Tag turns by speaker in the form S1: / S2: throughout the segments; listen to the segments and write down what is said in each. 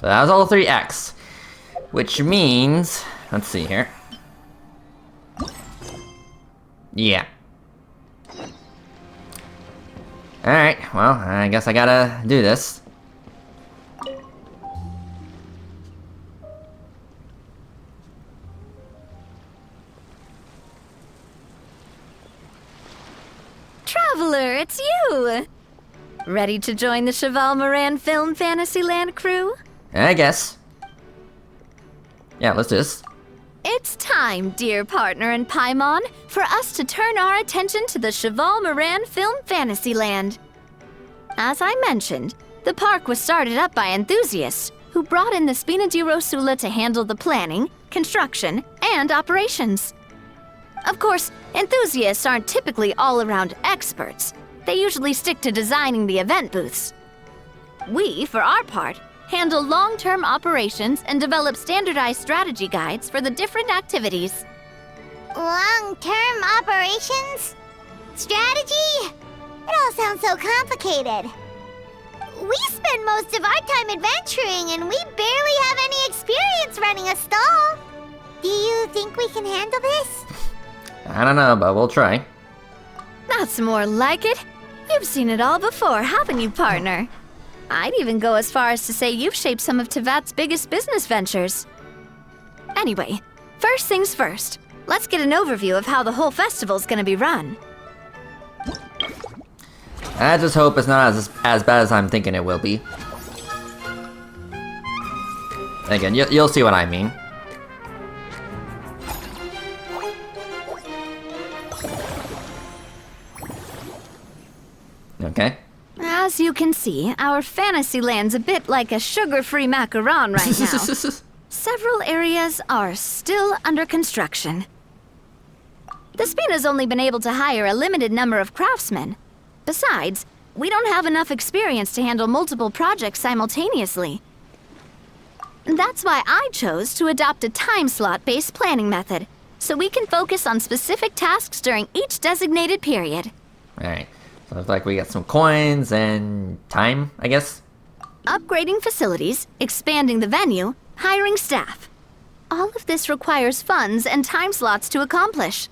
S1: So that was all 3x. Which means... Let's see here. Yeah. Alright, well, I guess I gotta do this.
S2: Traveler, it's you! Ready to join the Cheval Moran Film Fantasyland crew?
S1: I guess. Yeah, let's do this.
S2: It's time, dear partner in Paimon, for us to turn our attention to the Cheval Moran Film Fantasyland. As I mentioned, the park was started up by enthusiasts who brought in the Spina di Rosula to handle the planning, construction, and operations. Of course, enthusiasts aren't typically all-around experts. They usually stick to designing the event booths. We, for our part, handle long-term operations and develop standardized strategy guides for the different activities.
S3: Long-term operations? Strategy? It all sounds so complicated. We spend most of our time adventuring and we barely have any experience running a stall. Do you think we can handle this?
S1: I don't know, but we'll try.
S2: That's more like it. You've seen it all before, haven't you, partner? I'd even go as far as to say you've shaped some of Tevat's biggest business ventures. Anyway, first things first. Let's get an overview of how the whole festival's gonna be run.
S1: I just hope it's not as bad as I'm thinking it will be. Again, you'll see what I mean. Okay.
S2: As you can see, our Fantasyland's a bit like a sugar-free macaron right now. Several areas are still under construction. The Spina's only been able to hire a limited number of craftsmen. Besides, we don't have enough experience to handle multiple projects simultaneously. That's why I chose to adopt a time slot-based planning method, so we can focus on specific tasks during each designated period.
S1: Alright. So it's like we got some coins and time, I guess?
S2: Upgrading facilities, expanding the venue, hiring staff. All of this requires funds and time slots to accomplish.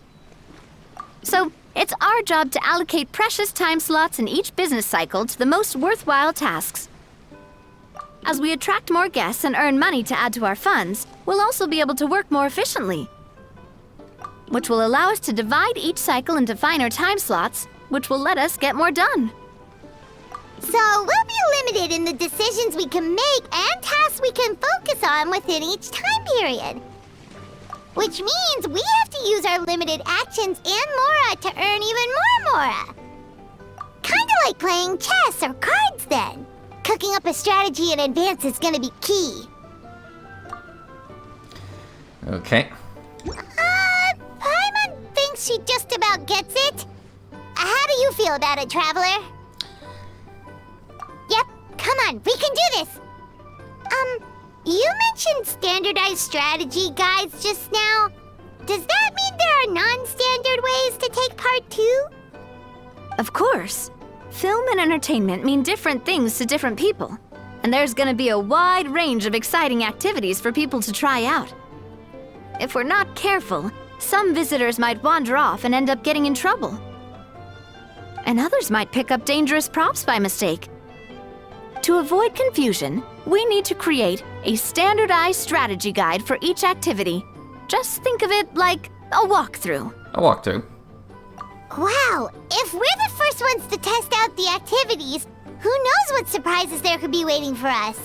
S2: So, it's our job to allocate precious time slots in each business cycle to the most worthwhile tasks. As we attract more guests and earn money to add to our funds, we'll also be able to work more efficiently, which will allow us to divide each cycle into finer time slots, which will let us get more done.
S3: So we'll be limited in the decisions we can make and tasks we can focus on within each time period. Which means we have to use our limited actions and Mora to earn even more Mora. Kinda like playing chess or cards then. Cooking up a strategy in advance is gonna be key.
S1: Okay.
S3: Paimon thinks she just about gets it. How do you feel about it, Traveler? Yep, come on, we can do this! You mentioned standardized strategy guides just now. Does that mean there are non-standard ways to take part too?
S2: Of course. Film and entertainment mean different things to different people, and there's gonna be a wide range of exciting activities for people to try out. If we're not careful, some visitors might wander off and end up getting in trouble. And others might pick up dangerous props by mistake. To avoid confusion, we need to create a standardized strategy guide for each activity. Just think of it like a walkthrough.
S1: A walkthrough.
S3: Wow, if we're the first ones to test out the activities, who knows what surprises there could be waiting for us?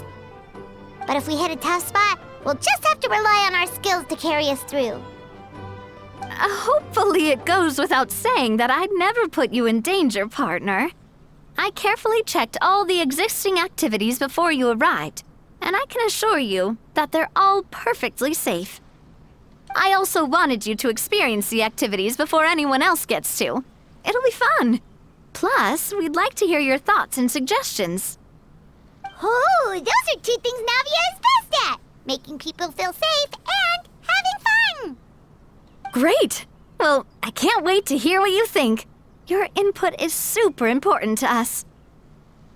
S3: But if we hit a tough spot, we'll just have to rely on our skills to carry us through.
S2: Hopefully it goes without saying that I'd never put you in danger, partner. I carefully checked all the existing activities before you arrived, and I can assure you that they're all perfectly safe. I also wanted you to experience the activities before anyone else gets to. It'll be fun. Plus, we'd like to hear your thoughts and suggestions.
S3: Oh, those are two things Navia is best at! Making people feel safe and having fun!
S2: Great! Well, I can't wait to hear what you think. Your input is super important to us.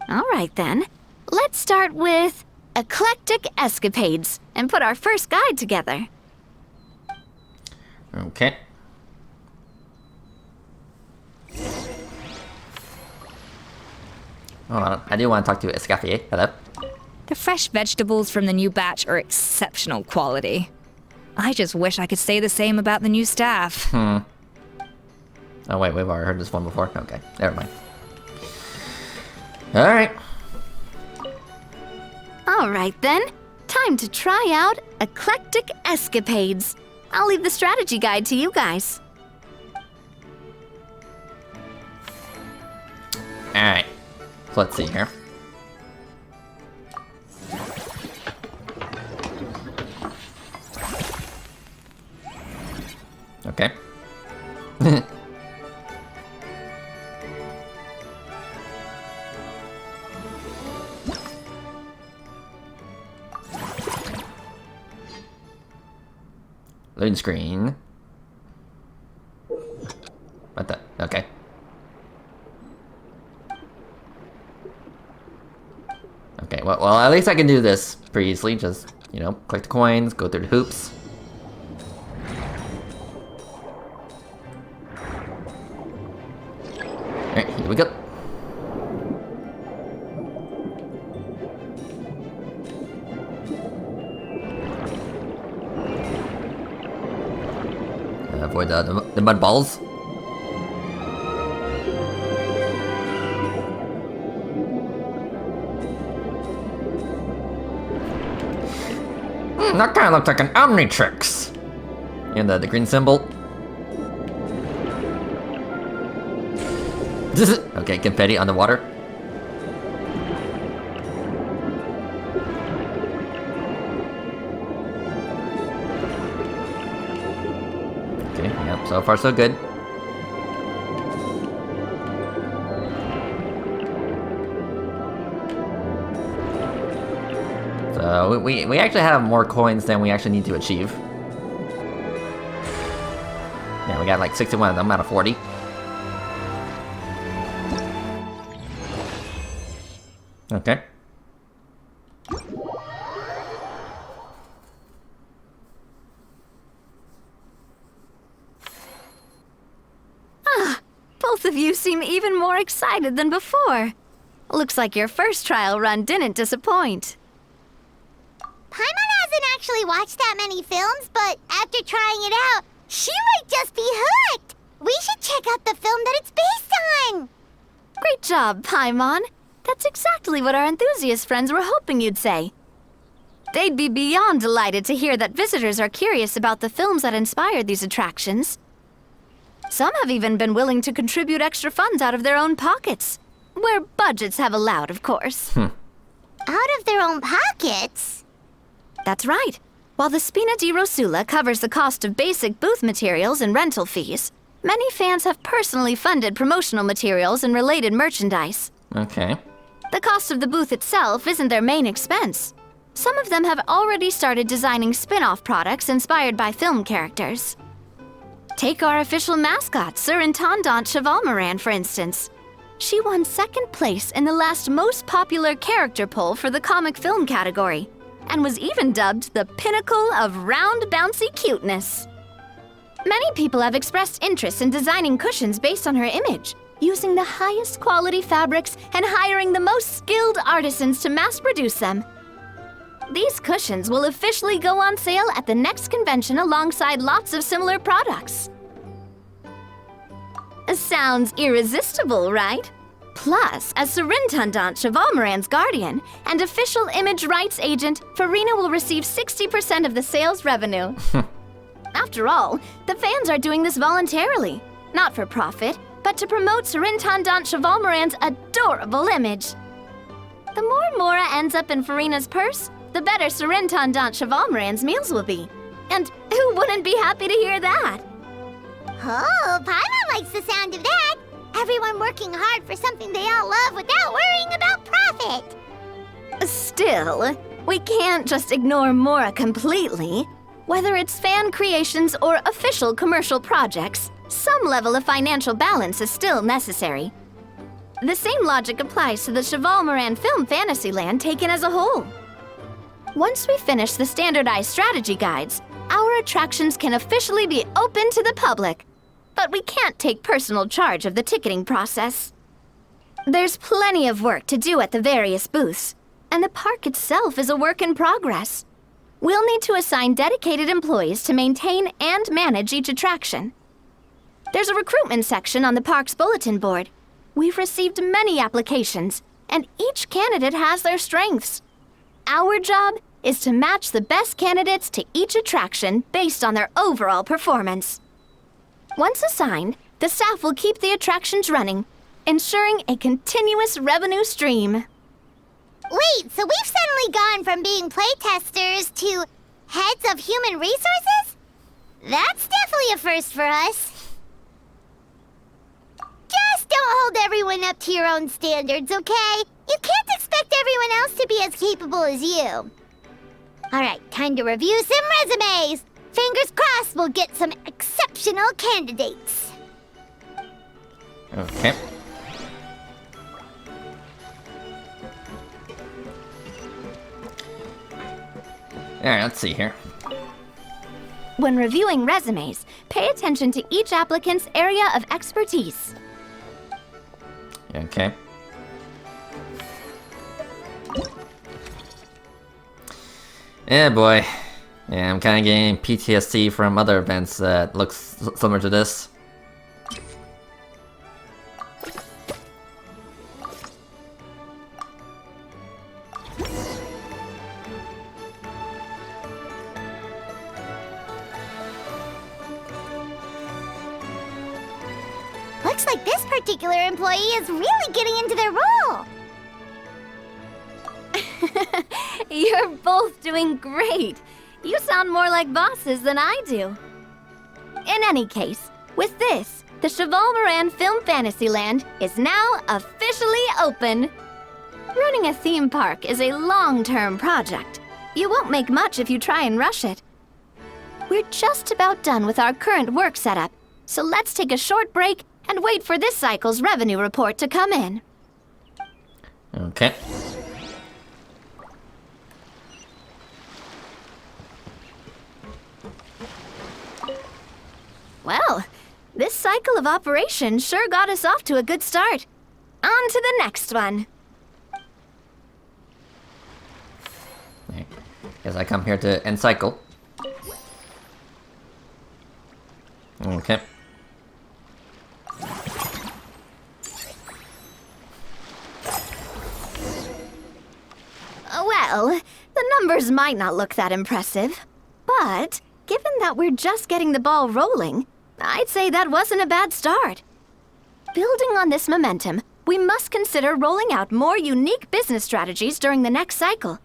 S2: All right then, let's start with Eclectic Escapades and put our first guide together.
S1: Okay. Hold on, I do want to talk to Escaffier. Hello.
S4: The fresh vegetables from the new batch are exceptional quality. I just wish I could say the same about the new staff.
S1: Oh wait, we've already heard this one before. Okay, never mind. Alright.
S2: Alright then, time to try out Eclectic Escapades. I'll leave the strategy guide to you guys.
S1: Alright. So let's see here. Okay. Loading screen. What the? Okay. Okay, well, at least I can do this pretty easily. Just, you know, collect the coins, go through the hoops. Alright, here we go. Avoid the mud balls. That kind of looks like an Omnitrix. And the green symbol. Okay, confetti on the water. Okay, yep, so far so good. So we actually have more coins than we actually need to achieve. Yeah, we got like 61 of them out of 40. Okay.
S2: Both of you seem even more excited than before. Looks like your first trial run didn't disappoint.
S3: Paimon hasn't actually watched that many films, but after trying it out, she might just be hooked! We should check out the film that it's based on!
S2: Great job, Paimon. That's exactly what our enthusiast friends were hoping you'd say. They'd be beyond delighted to hear that visitors are curious about the films that inspired these attractions. Some have even been willing to contribute extra funds out of their own pockets. Where budgets have allowed, of course.
S3: Out of their own pockets?
S2: That's right. While the Spina di Rosula covers the cost of basic booth materials and rental fees, many fans have personally funded promotional materials and related merchandise.
S1: Okay.
S2: The cost of the booth itself isn't their main expense. Some of them have already started designing spin-off products inspired by film characters. Take our official mascot, Surintendant Chevalmoran, for instance. She won second place in the last most popular character poll for the comic film category, and was even dubbed the pinnacle of round bouncy cuteness. Many people have expressed interest in designing cushions based on her image, using the highest quality fabrics and hiring the most skilled artisans to mass produce them. These cushions will officially go on sale at the next convention alongside lots of similar products. Sounds irresistible, right? Plus, as Surintendant Chevalmoran's guardian and official image rights agent, Farina will receive 60% of the sales revenue. After all, the fans are doing this voluntarily, not for profit, but to promote Surintendant Chevalmoran's adorable image. The more Mora ends up in Farina's purse, the better Surintendant Chevalmoran's meals will be. And who wouldn't be happy to hear that?
S3: Oh, Paimon likes the sound of that! Everyone working hard for something they all love without worrying about profit!
S2: Still, we can't just ignore Mora completely. Whether it's fan creations or official commercial projects, some level of financial balance is still necessary. The same logic applies to the Chevalmoran Film Fantasyland taken as a whole. Once we finish the standardized strategy guides, our attractions can officially be open to the public. But we can't take personal charge of the ticketing process. There's plenty of work to do at the various booths, and the park itself is a work in progress. We'll need to assign dedicated employees to maintain and manage each attraction. There's a recruitment section on the park's bulletin board. We've received many applications, and each candidate has their strengths. Our job is to match the best candidates to each attraction based on their overall performance. Once assigned, the staff will keep the attractions running, ensuring a continuous revenue stream.
S3: Wait, so we've suddenly gone from being playtesters to heads of human resources? That's definitely a first for us. Just don't hold everyone up to your own standards, okay? You can't expect everyone else to be as capable as you. Alright, time to review some resumes. Fingers crossed we'll get some exceptional candidates.
S1: Okay. Alright, let's see here.
S2: When reviewing resumes, pay attention to each applicant's area of expertise.
S1: Okay. Yeah, boy. Yeah, I'm kind of getting PTSD from other events that looks similar to this.
S3: Looks like this particular employee is really getting into their role.
S2: You're both doing great. You sound more like bosses than I do. In any case, with this, the Cheval Moran Film Fantasyland is now officially open. Running a theme park is a long-term project. You won't make much if you try and rush it. We're just about done with our current work setup, so let's take a short break and wait for this cycle's revenue report to come in.
S1: Okay.
S2: Well, this cycle of operation sure got us off to a good start. On to the next one.
S1: Okay. Guess I come here to end cycle. Okay.
S2: Well, the numbers might not look that impressive, but given that we're just getting the ball rolling, I'd say that wasn't a bad start. Building on this momentum, we must consider rolling out more unique business strategies during the next cycle.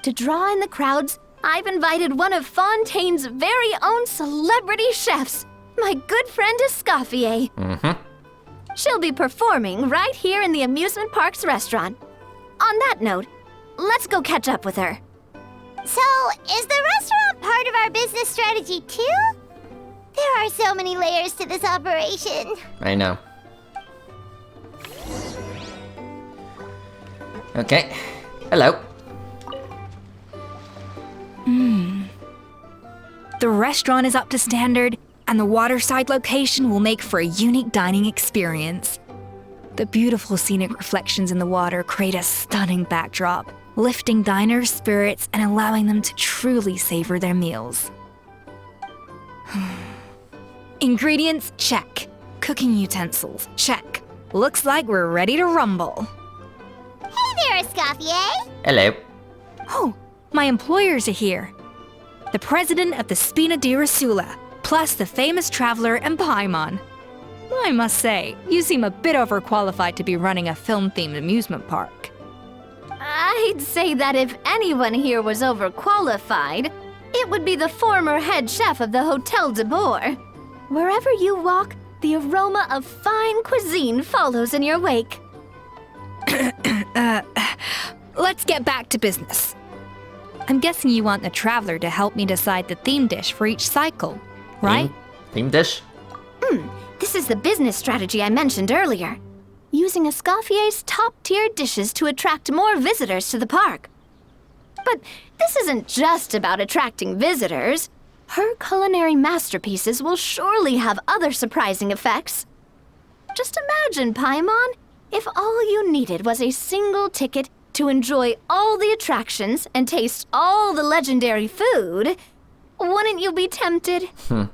S2: To draw in the crowds, I've invited one of Fontaine's very own celebrity chefs, my good friend Escoffier. She'll be performing right here in the amusement park's restaurant. On that note, let's go catch up with her.
S3: So, is the restaurant part of our business strategy too? There are so many layers to this operation.
S1: I know. Okay. Hello.
S4: The restaurant is up to standard, and the waterside location will make for a unique dining experience. The beautiful scenic reflections in the water create a stunning backdrop, lifting diners' spirits and allowing them to truly savor their meals. Ingredients, check. Cooking utensils, check. Looks like we're ready to rumble.
S3: Hey there, Escoffier.
S1: Hello.
S4: Oh, my employers are here. The president of the Spina di Rosula, plus the famous traveler and Paimon. I must say, you seem a bit overqualified to be running a film-themed amusement park.
S2: I'd say that if anyone here was overqualified, it would be the former head chef of the Hotel de Boer. Wherever you walk, the aroma of fine cuisine follows in your wake.
S4: Let's get back to business. I'm guessing you want the traveler to help me decide the theme dish for each cycle, right?
S1: Theme dish?
S2: This is the business strategy I mentioned earlier. Using Escoffier's top-tier dishes to attract more visitors to the park. But this isn't just about attracting visitors. Her culinary masterpieces will surely have other surprising effects. Just imagine, Paimon, if all you needed was a single ticket to enjoy all the attractions and taste all the legendary food. Wouldn't you be tempted?
S3: Then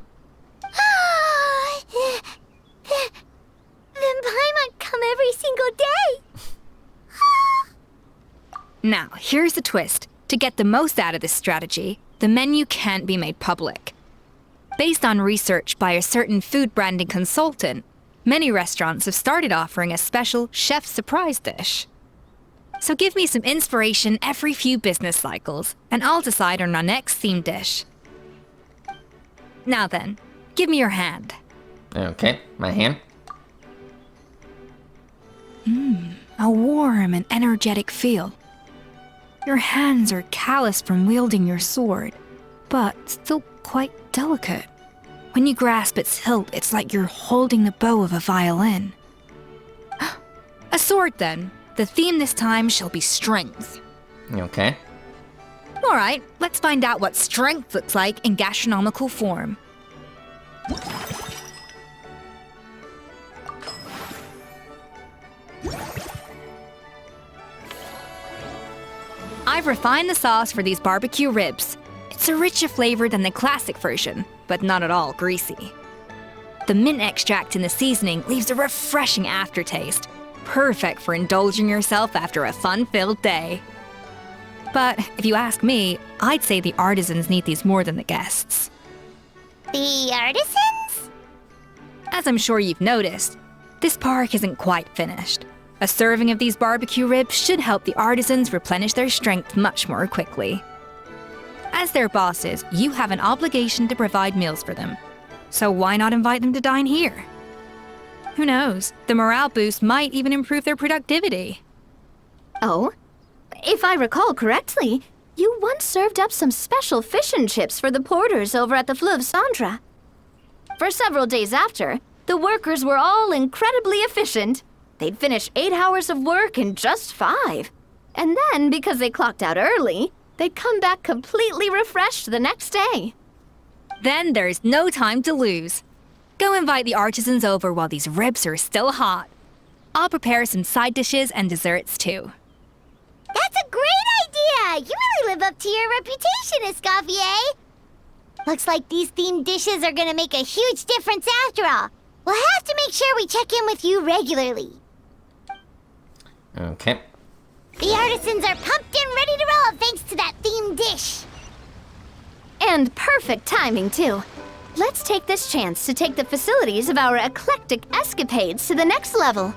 S3: Paimon come every single day.
S4: Now, here's the twist. To get the most out of this strategy, the menu can't be made public. Based on research by a certain food branding consultant, many restaurants have started offering a special chef surprise dish. So give me some inspiration every few business cycles, and I'll decide on our next theme dish. Now then, give me your hand.
S1: Okay, my hand.
S4: A warm and energetic feel. Your hands are calloused from wielding your sword, but still quite delicate. When you grasp its hilt, it's like you're holding the bow of a violin. A sword, then. The theme this time shall be strength.
S1: Okay.
S4: All right, let's find out what strength looks like in gastronomical form. I've refined the sauce for these barbecue ribs. It's a richer flavor than the classic version, but not at all greasy. The mint extract in the seasoning leaves a refreshing aftertaste, perfect for indulging yourself after a fun-filled day. But if you ask me, I'd say the artisans need these more than the guests.
S3: The artisans?
S4: As I'm sure you've noticed, this park isn't quite finished. A serving of these barbecue ribs should help the artisans replenish their strength much more quickly. As their bosses, you have an obligation to provide meals for them. So why not invite them to dine here? Who knows? The morale boost might even improve their productivity.
S2: Oh? If I recall correctly, you once served up some special fish and chips for the porters over at the Fleuve Sandra. For several days after, the workers were all incredibly efficient. They'd finish 8 hours of work in just 5. And then, because they clocked out early, they'd come back completely refreshed the next day.
S4: Then there's no time to lose. Go invite the artisans over while these ribs are still hot. I'll prepare some side dishes and desserts too.
S3: That's a great idea! You really live up to your reputation, Escoffier! Looks like these themed dishes are gonna make a huge difference after all. We'll have to make sure we check in with you regularly.
S1: Okay.
S3: The artisans are pumped and ready to roll thanks to that themed dish.
S2: And perfect timing, too. Let's take this chance to take the facilities of our eclectic escapades to the next level.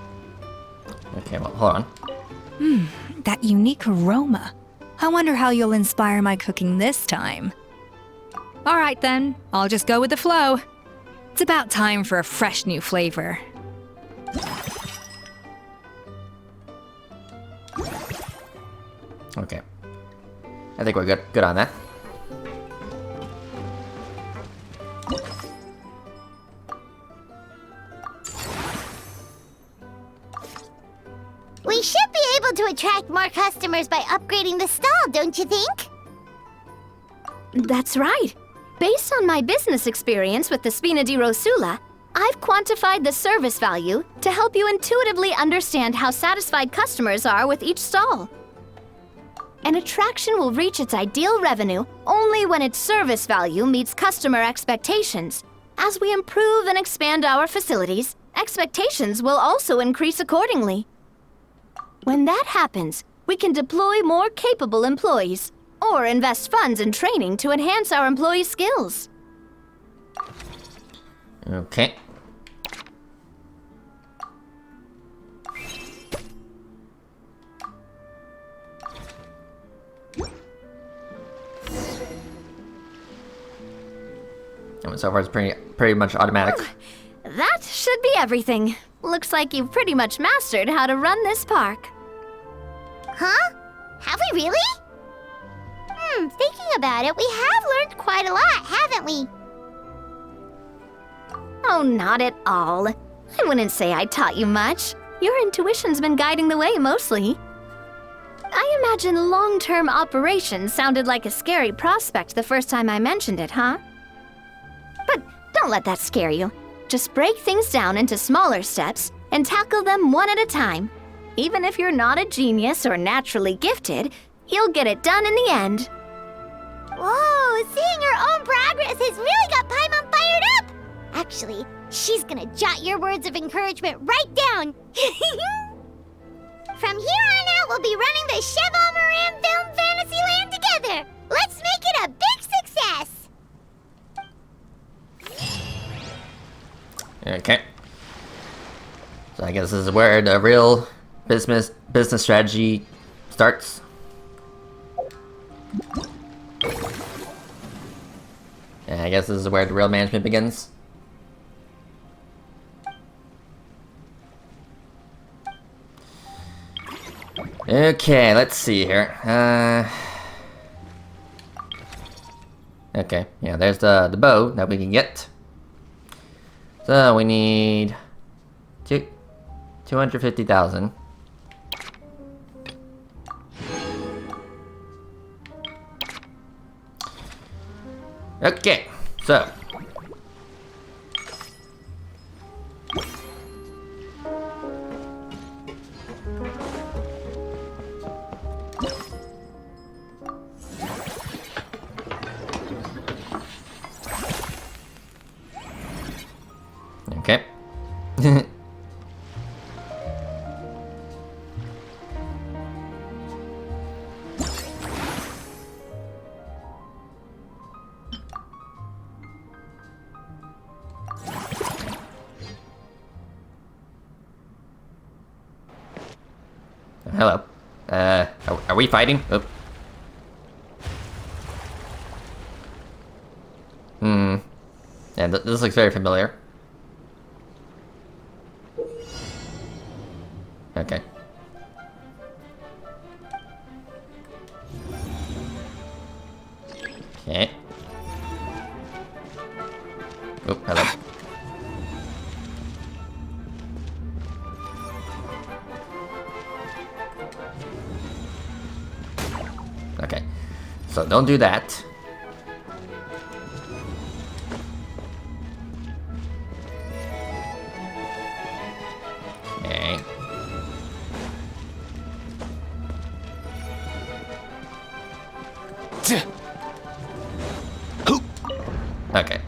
S1: Okay, well, hold on.
S4: That unique aroma. I wonder how you'll inspire my cooking this time. All right then, I'll just go with the flow. It's about time for a fresh new flavor.
S1: Okay. I think we're good on that.
S3: We should be able to attract more customers by upgrading the stall, don't you think?
S2: That's right. Based on my business experience with the Spina di Rosula, I've quantified the service value to help you intuitively understand how satisfied customers are with each stall. An attraction will reach its ideal revenue only when its service value meets customer expectations. As we improve and expand our facilities, expectations will also increase accordingly. When that happens, we can deploy more capable employees or invest funds in training to enhance our employees' skills.
S1: Okay. And so far it's pretty much automatic.
S2: That should be everything. Looks like you've pretty much mastered how to run this park.
S3: Huh? Have we really? Thinking about it, we have learned quite a lot, haven't we?
S2: Oh, not at all. I wouldn't say I taught you much. Your intuition's been guiding the way mostly. I imagine long-term operations sounded like a scary prospect the first time I mentioned it, huh? But don't let that scare you. Just break things down into smaller steps and tackle them one at a time. Even if you're not a genius or naturally gifted, you'll get it done in the end.
S3: Whoa, seeing your own progress has really got Paimon fired up! Actually, she's gonna jot your words of encouragement right down. From here on out, we'll be running the Cheval Moran Film Fantasyland together! Let's make it a big success!
S1: Okay. So I guess this is where the real business strategy starts. And I guess this is where the real management begins. Okay, let's see here. Okay, yeah, there's the bow that we can get. So we need 250,000. Okay, so okay. Hello. Are we fighting? Oh. Yeah, this looks very familiar. Okay. Okay. Oh, hello. Okay. So don't do that. Okay. Okay.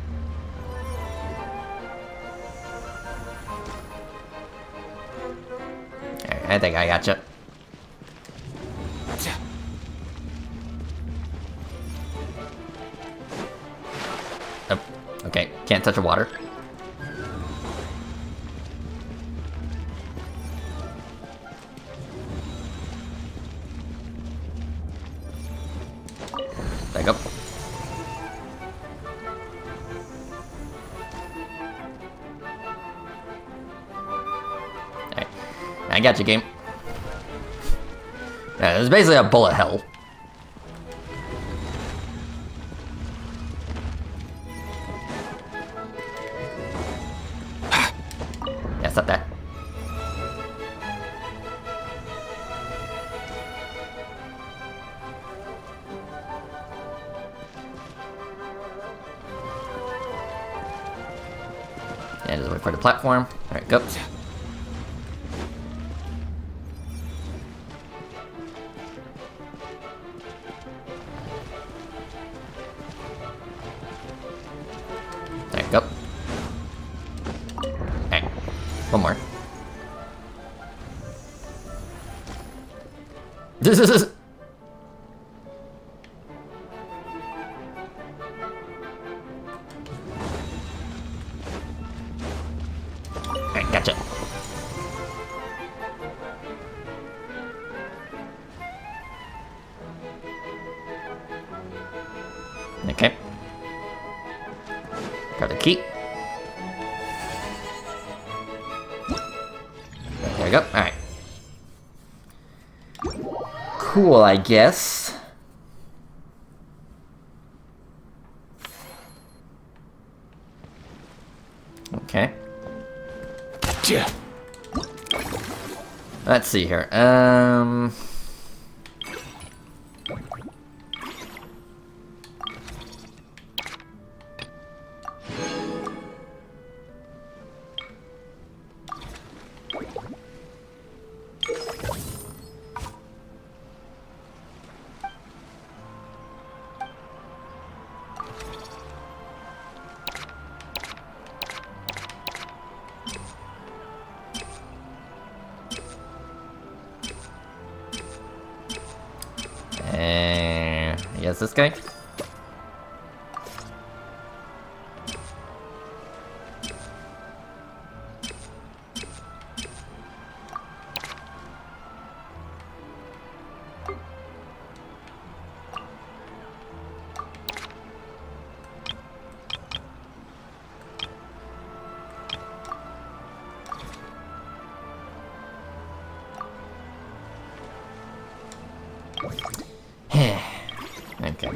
S1: Alright, I think I gotcha. Oh, okay, can't touch the water. There you go. Alright, I got you, game. Yeah, it's basically a bullet hell. Yeah, stop that. And just wait for the platform. Alright, go. Alright, go. Alright, one more. This is. Alright, gotcha. Okay. Grab the key. There we go. Alright. Cool, I guess. Okay. Let's see here. guess this guy? Okay.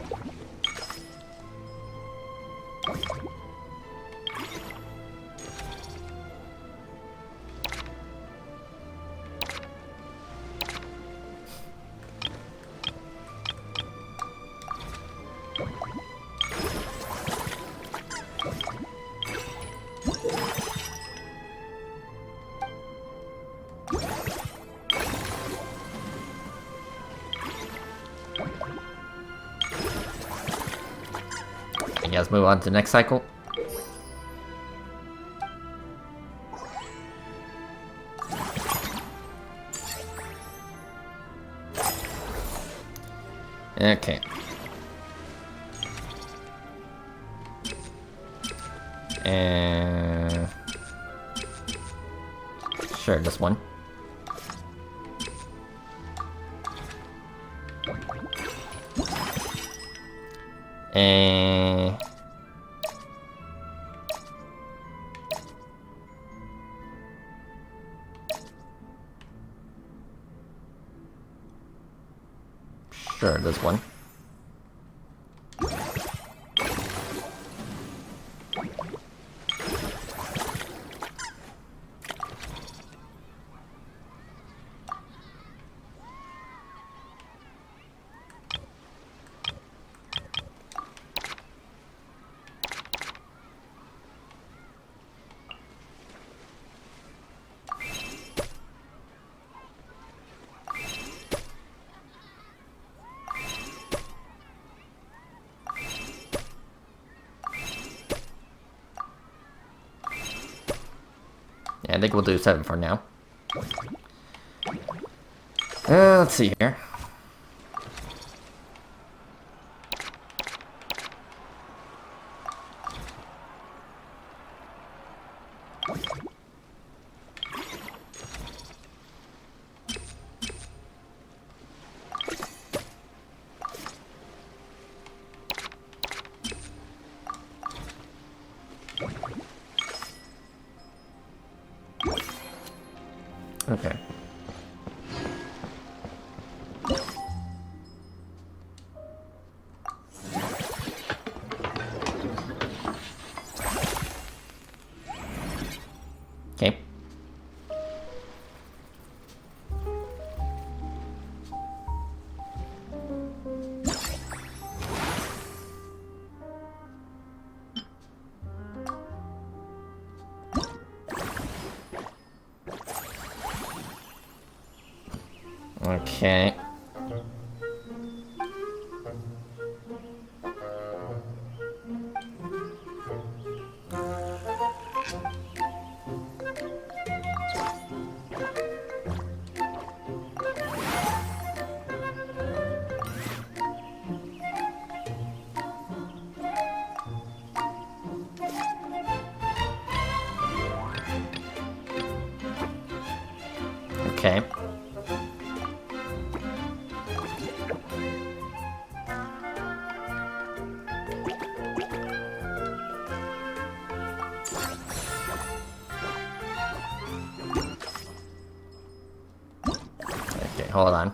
S1: I guess move on to the next cycle. Okay. And sure, this one. And sure, this one. Yeah, I think we'll do 7 for now. Let's see here. Okay. Okay. Okay. Okay. Okay, hold on.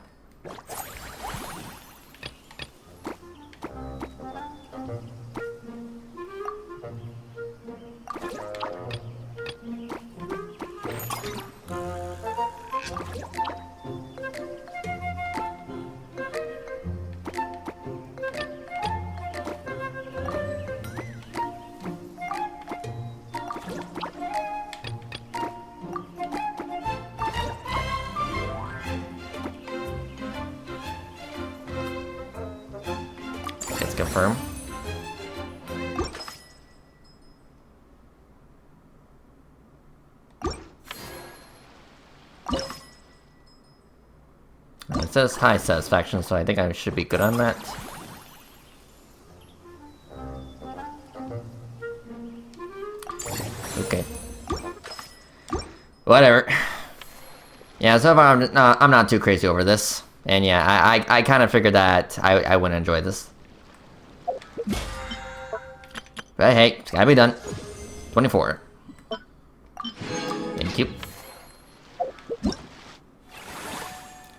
S1: Let's confirm. It says high satisfaction, so I think I should be good on that. Whatever. Yeah, so far I'm not too crazy over this. And yeah, I kind of figured that I wouldn't enjoy this. But hey, it's gotta be done. 24. Thank you.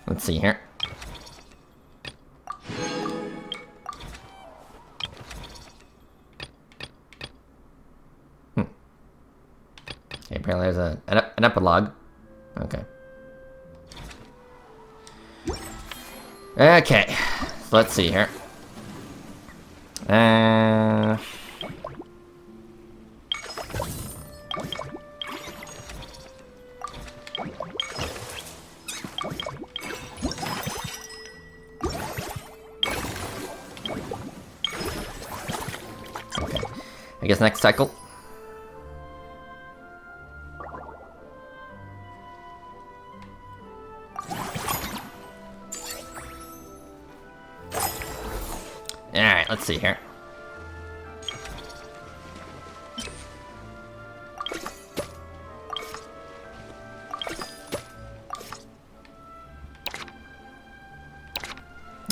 S1: Let's see here. Okay, apparently there's an epilogue. Okay. Okay, so let's see here. Okay, I guess next cycle. Alright, let's see here.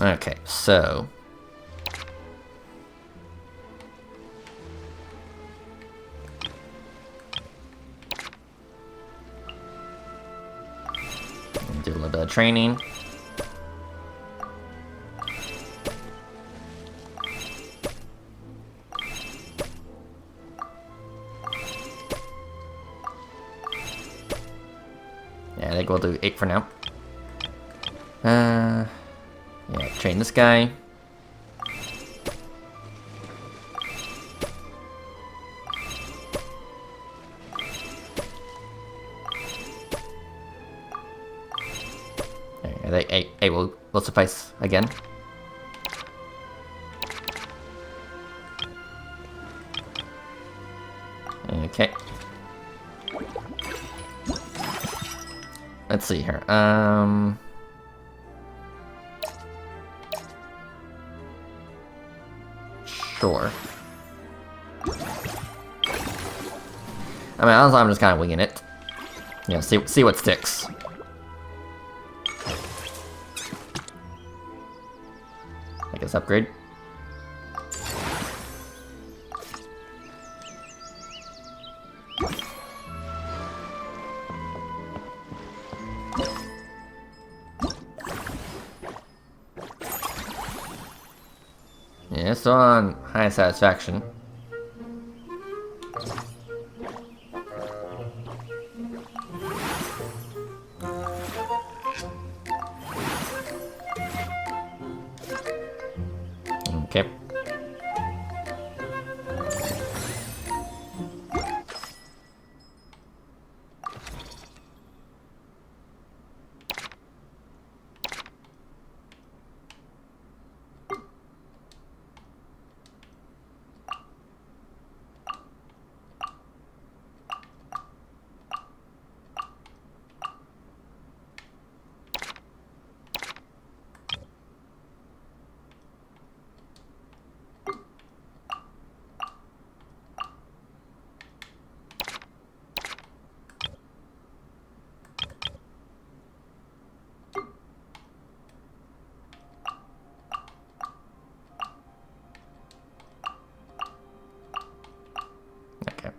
S1: Okay, so... do a little bit of training. Yeah, I think we'll do 8 for now. Yeah, train this guy. I think 8 will suffice again. Okay. Let's see here. Sure. I mean, honestly, I'm just kind of winging it. Yeah, see what sticks. I guess upgrade. Yeah, still on high satisfaction. Okay. Okay.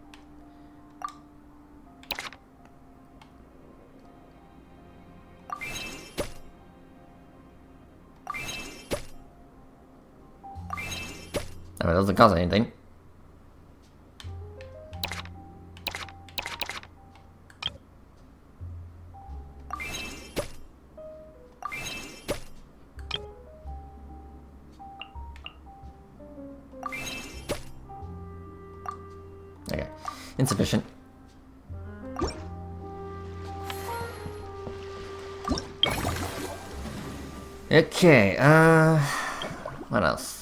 S1: I mean, it doesn't cost anything. Okay, insufficient. Okay, what else?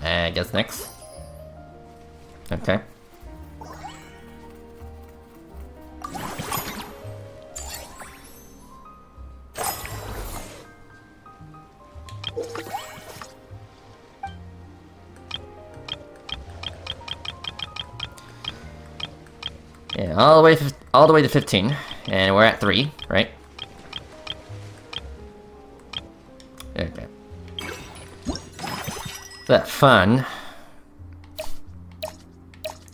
S1: I guess next. Okay. Yeah, all the way to 15, and we're at 3, right? Okay. Is that fun?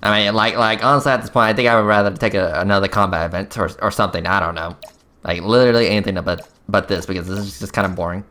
S1: I mean, like honestly, at this point, I think I would rather take another combat event or something. I don't know, like literally anything but this, because this is just kind of boring.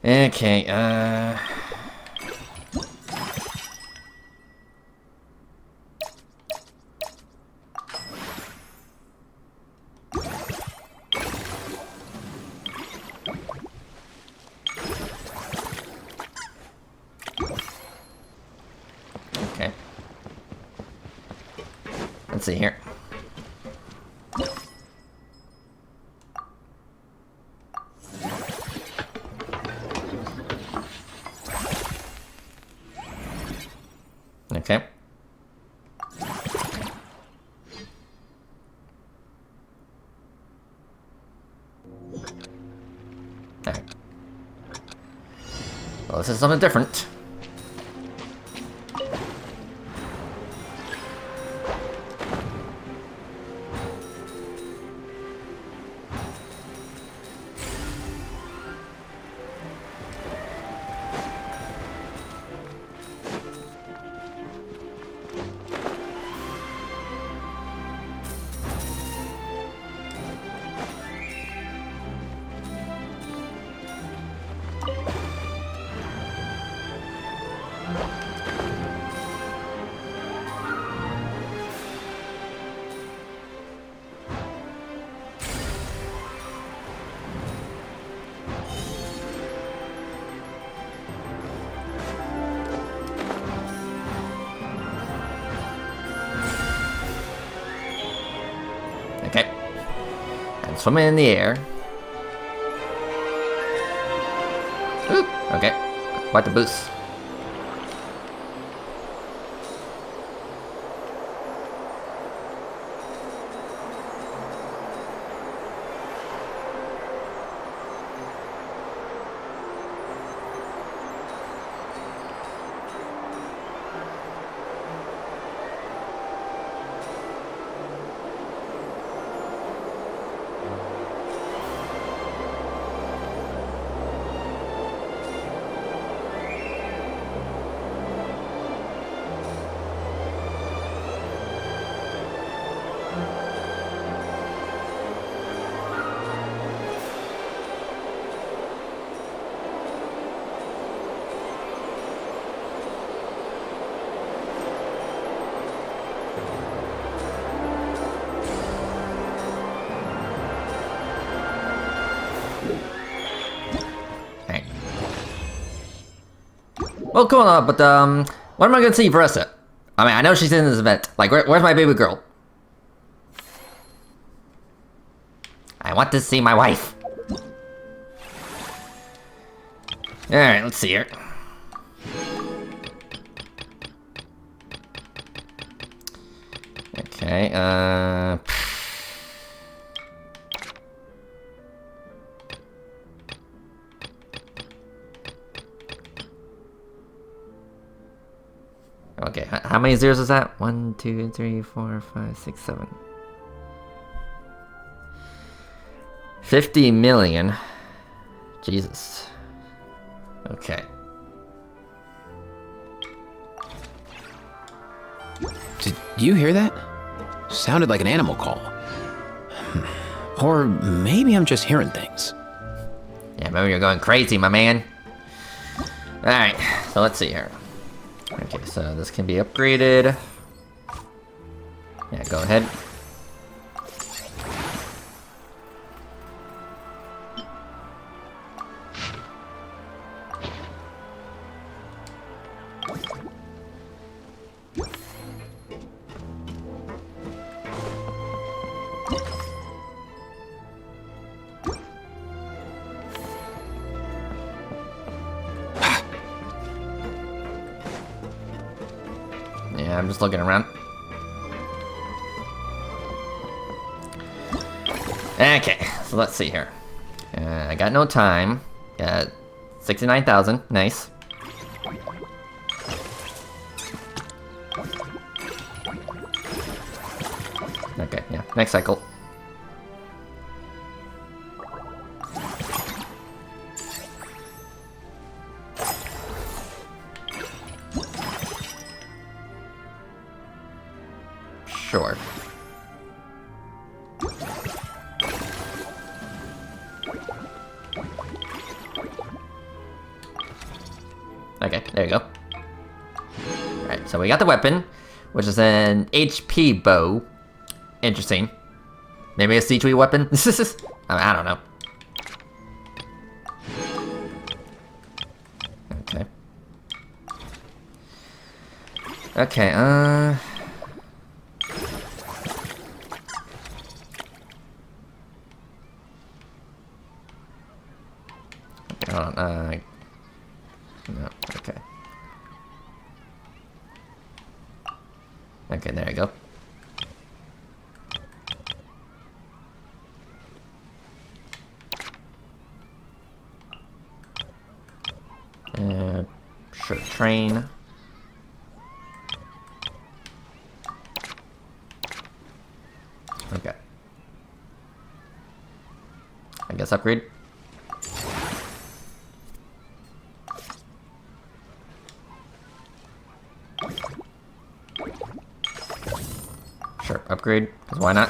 S1: Okay, okay. Let's see here. Okay. Alright. Well, this is something different. Okay. And swimming in the air. Ooh, okay. Quite the boost. Well, cool enough, but what am I gonna see Versa? I mean, I know she's in this event. Like, where's my baby girl? I want to see my wife. Alright, let's see here. Okay, okay, how many zeros is that? 1, 2, 3, 4, 5, 6, 7. 50 million. Jesus. Okay.
S5: Did you hear that? Sounded like an animal call. Or maybe I'm just hearing things.
S1: Yeah, maybe you're going crazy, my man. Alright, so let's see here. Okay, so this can be upgraded. Yeah, go ahead. Yeah, I'm just looking around. Okay, so let's see here. I got no time. 69,000. Nice. Okay, yeah. Next cycle. Sure. Okay, there you go. Alright, so we got the weapon, which is an HP bow. Interesting. Maybe a C3 weapon? I don't know. Okay. Okay, okay, hold on, no, okay. Okay, there you go. Sure, train. Okay. I guess upgrade. Sure, upgrade, because why not?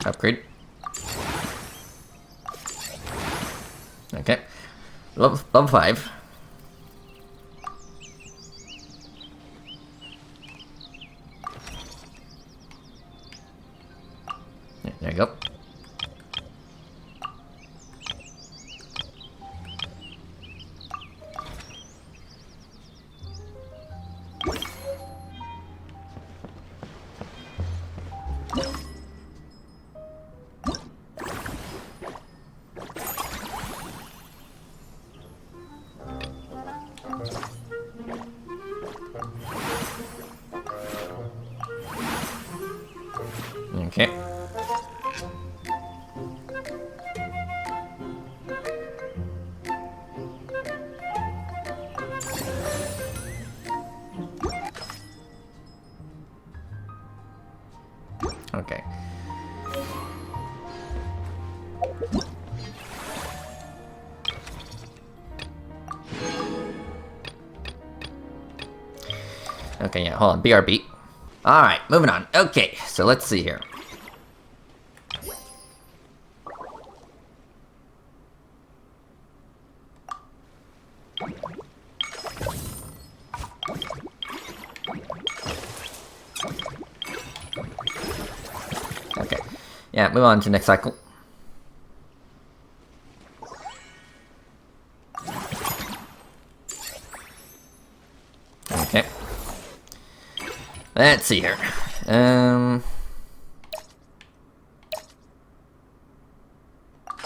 S1: Upgrade. Okay. Level 5. Yeah, there you go. Okay. Okay. Okay, yeah, hold on. BRB. Alright, moving on. Okay, so let's see here. Okay. Yeah, move on to next cycle. Okay. Let's see here.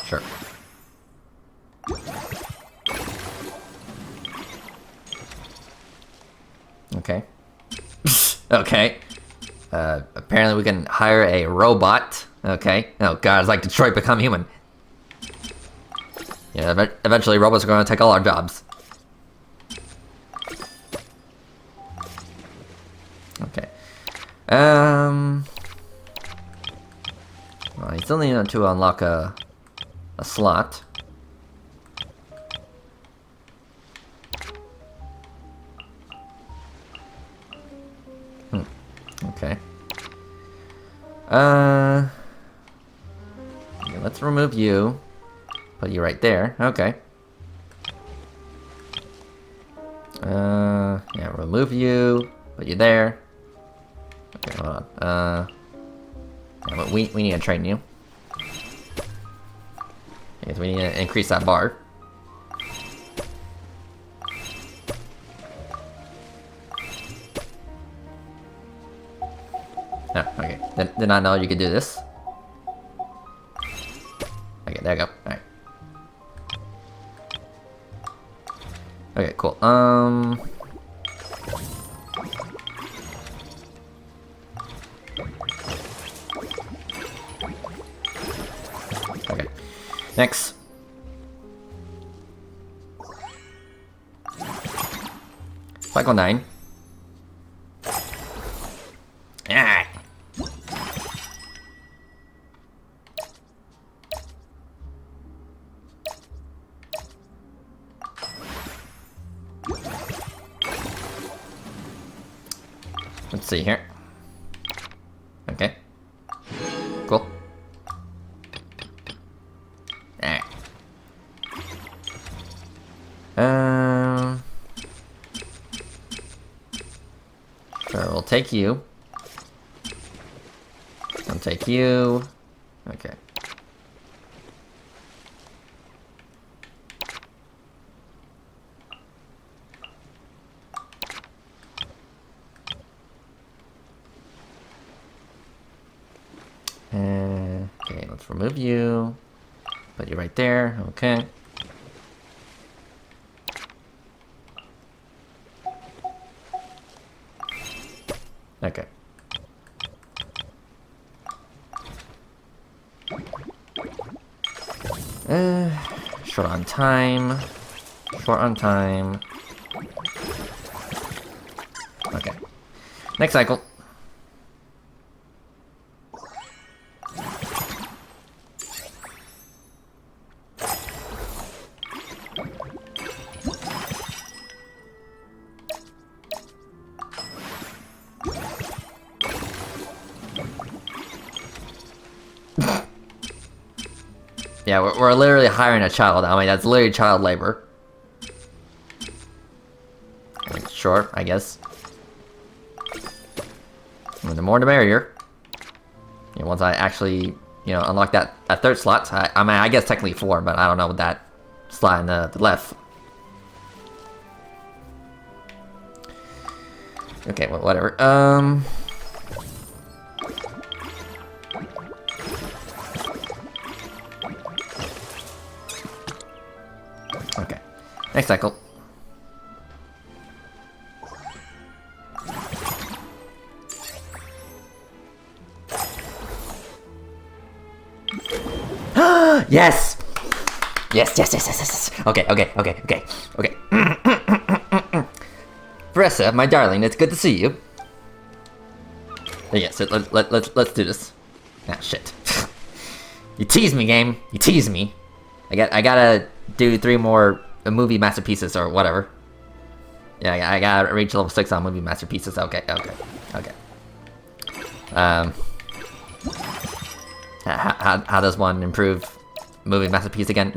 S1: Sure. Okay. Okay. Apparently we can hire a robot. Okay. Oh god, it's like Detroit Become Human. Yeah, eventually robots are going to take all our jobs. Okay. Well, you still need to unlock a slot. Okay. Let's remove you. Put you right there. Okay. Yeah, remove you. Put you there. Okay, hold on. Yeah, but we need to train you. Because we need to increase that bar. Oh, okay. Did not know you could do this. Okay, there you go. Alright. Okay, cool. Okay. Next. Cycle 9. Ah. Let's see here. Okay. Cool. Alright. Sure, we'll take you. I'll take you. Okay. Okay, let's remove you. Put you right there. Okay. Okay. Short on time. Short on time. Okay. Next cycle. Yeah, we're literally hiring a child. I mean, that's literally child labor. I mean, sure, I guess. I mean, the more the merrier. You know, once I actually, you know, unlock that third slot. I mean, I guess technically 4, but I don't know what that slot in the left. Okay, well, whatever. Okay. Next cycle. Yes! Yes, yes, yes, yes, yes. Okay. Veressa, my darling, it's good to see you. Yes, let's do this. Ah, shit. You tease me, game. You tease me. I gotta do 3 more movie masterpieces or whatever. Yeah, I gotta reach level 6 on movie masterpieces. Okay. How does one improve movie masterpiece again?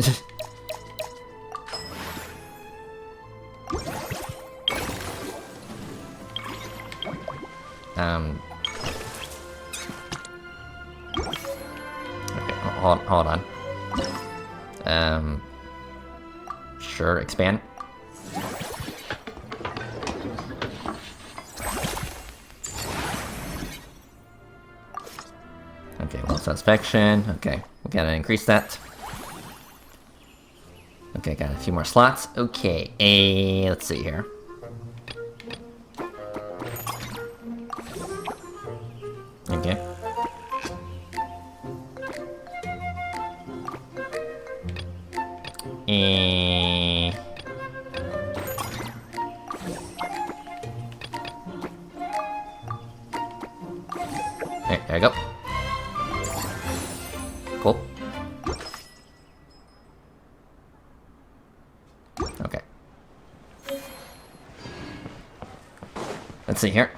S1: Okay, hold on. Sure, expand. Okay, well, satisfaction. Okay, we gotta increase that. Okay, got a few more slots. Okay, let's see here. Okay. There you go. Cool. Okay. Let's see here.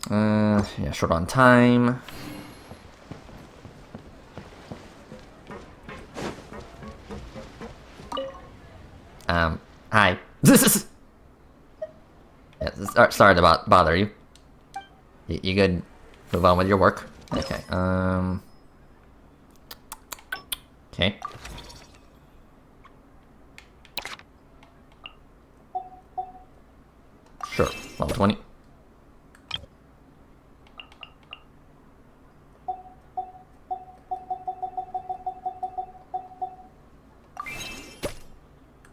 S1: Yeah, short on time. Hi. Yeah, sorry to bother you. You good? Move on with your work. Okay, okay. Sure, level 20.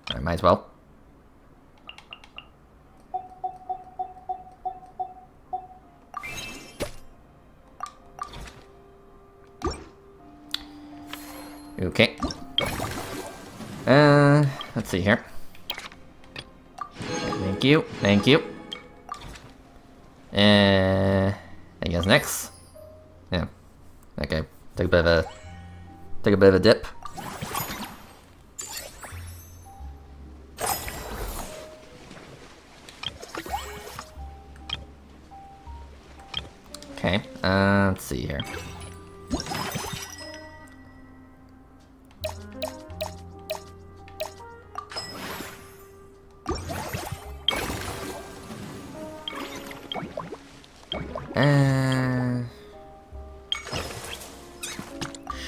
S1: Alright, might as well. Okay. Let's see here. Thank you, thank you. I guess next. Yeah. Okay. Take a bit of a dip. Okay. Let's see here.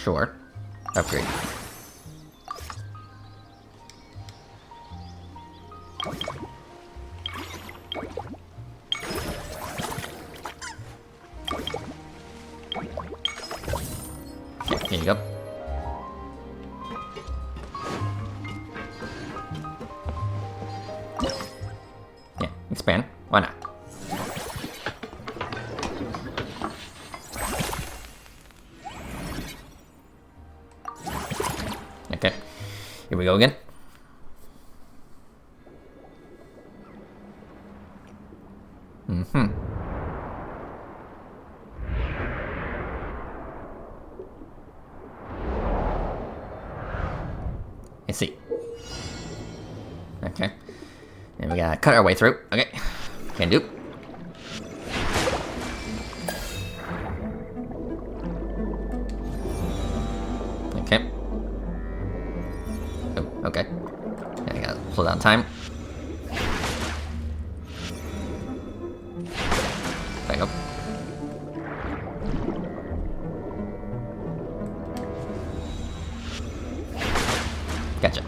S1: Sure. Upgrade. Okay, here you go. Yeah, expand. Why not? Okay, here we go again. I see. Okay, and we gotta cut our way through. Okay, can do. Okay. Oh, okay. Yeah, I gotta slow down time. There you go. Gotcha.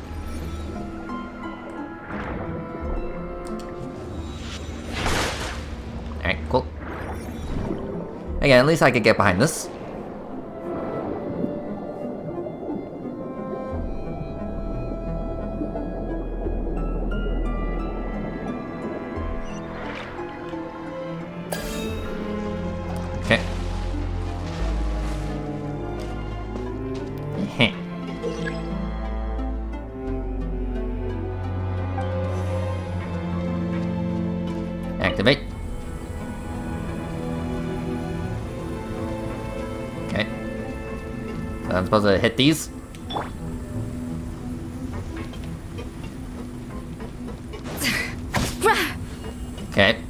S1: Alright, cool. Again, at least I could get behind this. Okay. Activate. Okay. So I'm supposed to hit these. Okay.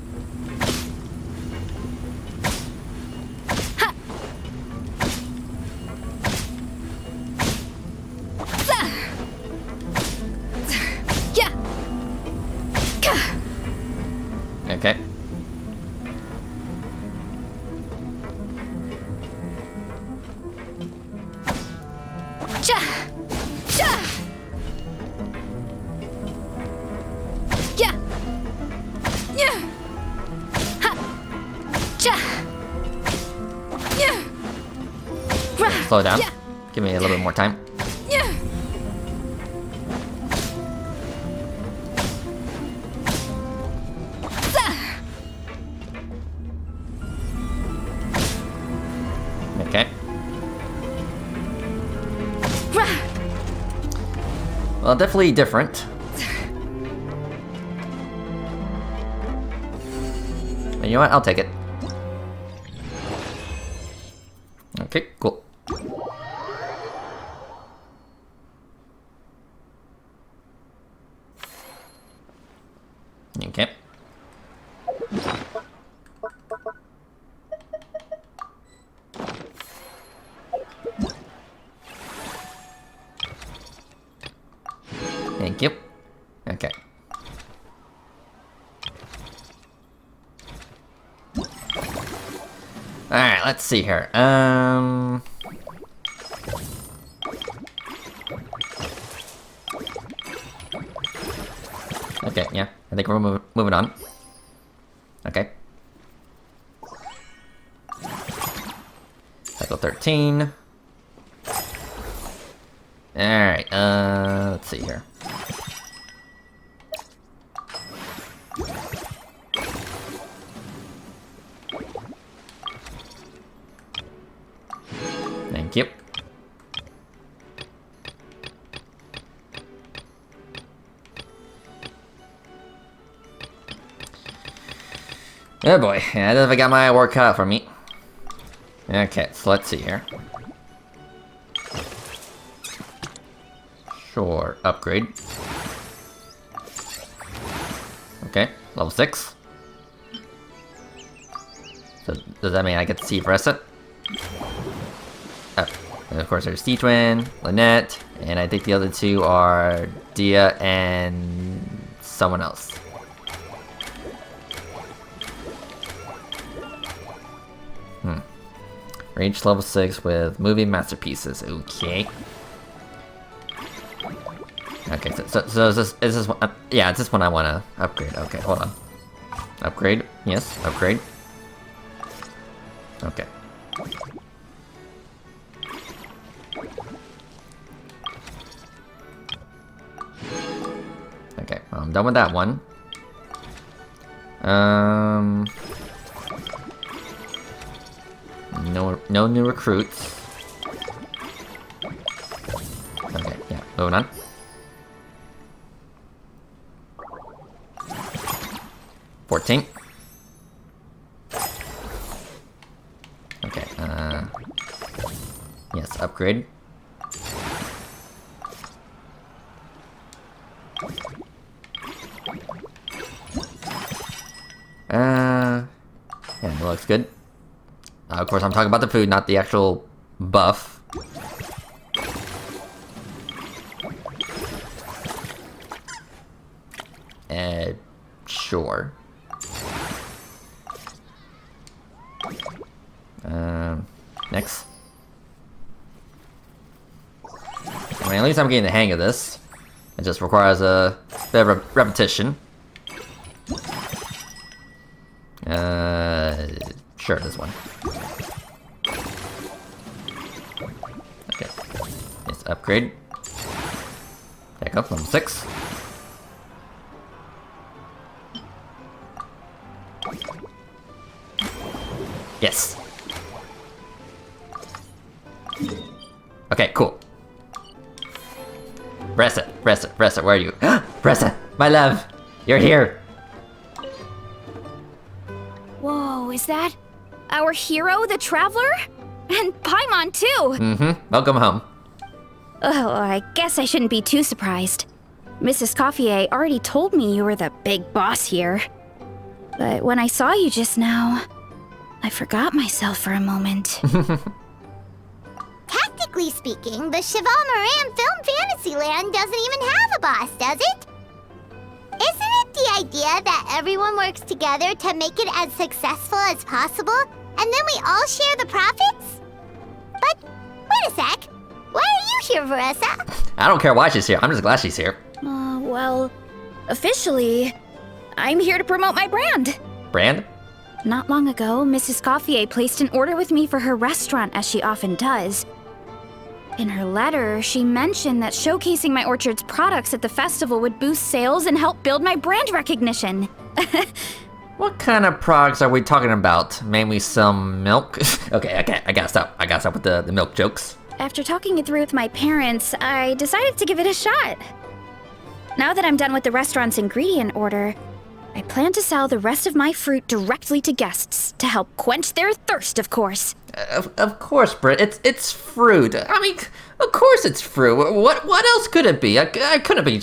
S1: Okay. Slow down. Give me a little bit more time. Okay. Well, definitely different. But you know what? I'll take it. Okay, cool. Okay. Thank you. Okay. Alright, let's see here. Okay, yeah. I think we're moving on. Okay. Cycle 13. Alright, let's see here. Thank you. Oh boy, yeah, I don't know if I got my work cut out for me. Okay, so let's see here. Sure, upgrade. Okay, level 6. So, does that mean I get to see Vressa? Oh, and of course there's C-Twin, Lynette, and I think the other two are Dia and someone else. Reach level 6 with movie masterpieces. Okay. Okay, so is this one? Yeah, it's this one I want to upgrade. Okay, hold on. Upgrade. Yes, upgrade. Okay. Okay, well, I'm done with that one. No new recruits. Okay, yeah, moving on. $14. Okay, yes, upgrade. Yeah, it looks good. Of course, I'm talking about the food, not the actual buff. Sure. Next. I mean, at least I'm getting the hang of this. It just requires a bit of repetition. Sure, this one. Okay. Yes, upgrade. There you go, level 6. Yes. Okay, cool. Vressa, where are you? Vressa, my love, you're here.
S4: Whoa, is that our hero, the Traveler? And Paimon, too!
S1: Mm-hmm, welcome home.
S4: Oh, I guess I shouldn't be too surprised. Mrs. Coiffier already told me you were the big boss here. But when I saw you just now, I forgot myself for a moment.
S3: Technically speaking, the Cheval Moran Film Fantasyland doesn't even have a boss, does it? Isn't it the idea that everyone works together to make it as successful as possible, and then we all share the profits? But, wait a sec. Why are you here, Vressa?
S1: I don't care why she's here, I'm just glad she's here.
S4: Well, officially, I'm here to promote my brand.
S1: Brand?
S4: Not long ago, Mrs. Coiffier placed an order with me for her restaurant, as she often does. In her letter, she mentioned that showcasing my orchard's products at the festival would boost sales and help build my brand recognition.
S1: What kind of products are we talking about? Mainly some milk? okay, I gotta stop with the milk jokes.
S4: After talking it through with my parents, I decided to give it a shot. Now that I'm done with the restaurant's ingredient order, I plan to sell the rest of my fruit directly to guests to help quench their thirst, of course.
S1: Of course, Britt. It's fruit. I mean, of course it's fruit. What else could it be? It couldn't be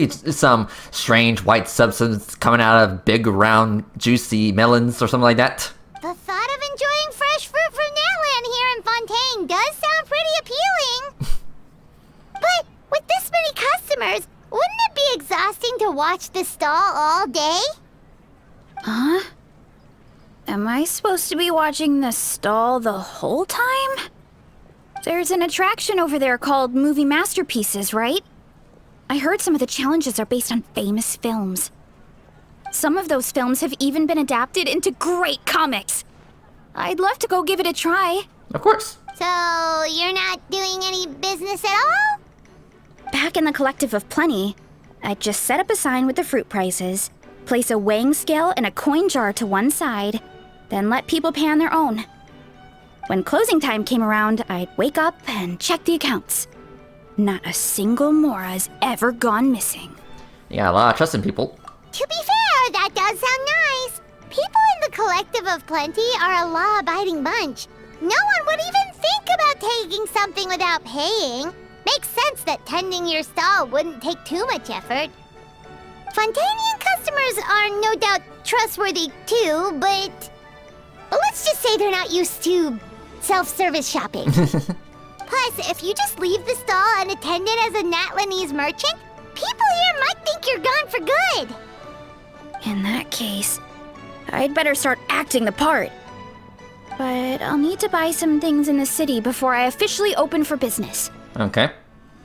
S1: some strange white substance coming out of big, round, juicy melons or something like that.
S3: The thought of enjoying fresh fruit from Natland here in Fontaine does sound pretty appealing. But with this many customers, wouldn't it be exhausting to watch the stall all day?
S4: Huh? Am I supposed to be watching the stall the whole time? There's an attraction over there called Movie Masterpieces, right? I heard some of the challenges are based on famous films. Some of those films have even been adapted into great comics. I'd love to go give it a try.
S1: Of course.
S3: So, you're not doing any business at all?
S4: Back in the Collective of Plenty, I'd just set up a sign with the fruit prices, place a weighing scale and a coin jar to one side, then let people pay on their own. When closing time came around, I'd wake up and check the accounts. Not a single Mora has ever gone missing.
S1: You got a lot of trust in people.
S3: To be fair, that does sound nice. People Collective of Plenty are a law-abiding bunch. No one would even think about taking something without paying. Makes sense that tending your stall wouldn't take too much effort. Fontanian customers are no doubt trustworthy too, but let's just say they're not used to self-service shopping. Plus, if you just leave the stall unattended as a Natlanese merchant, people here might think you're gone for good.
S2: In that case, I'd better start acting the part. But I'll need to buy some things in the city before I officially open for business.
S1: Okay.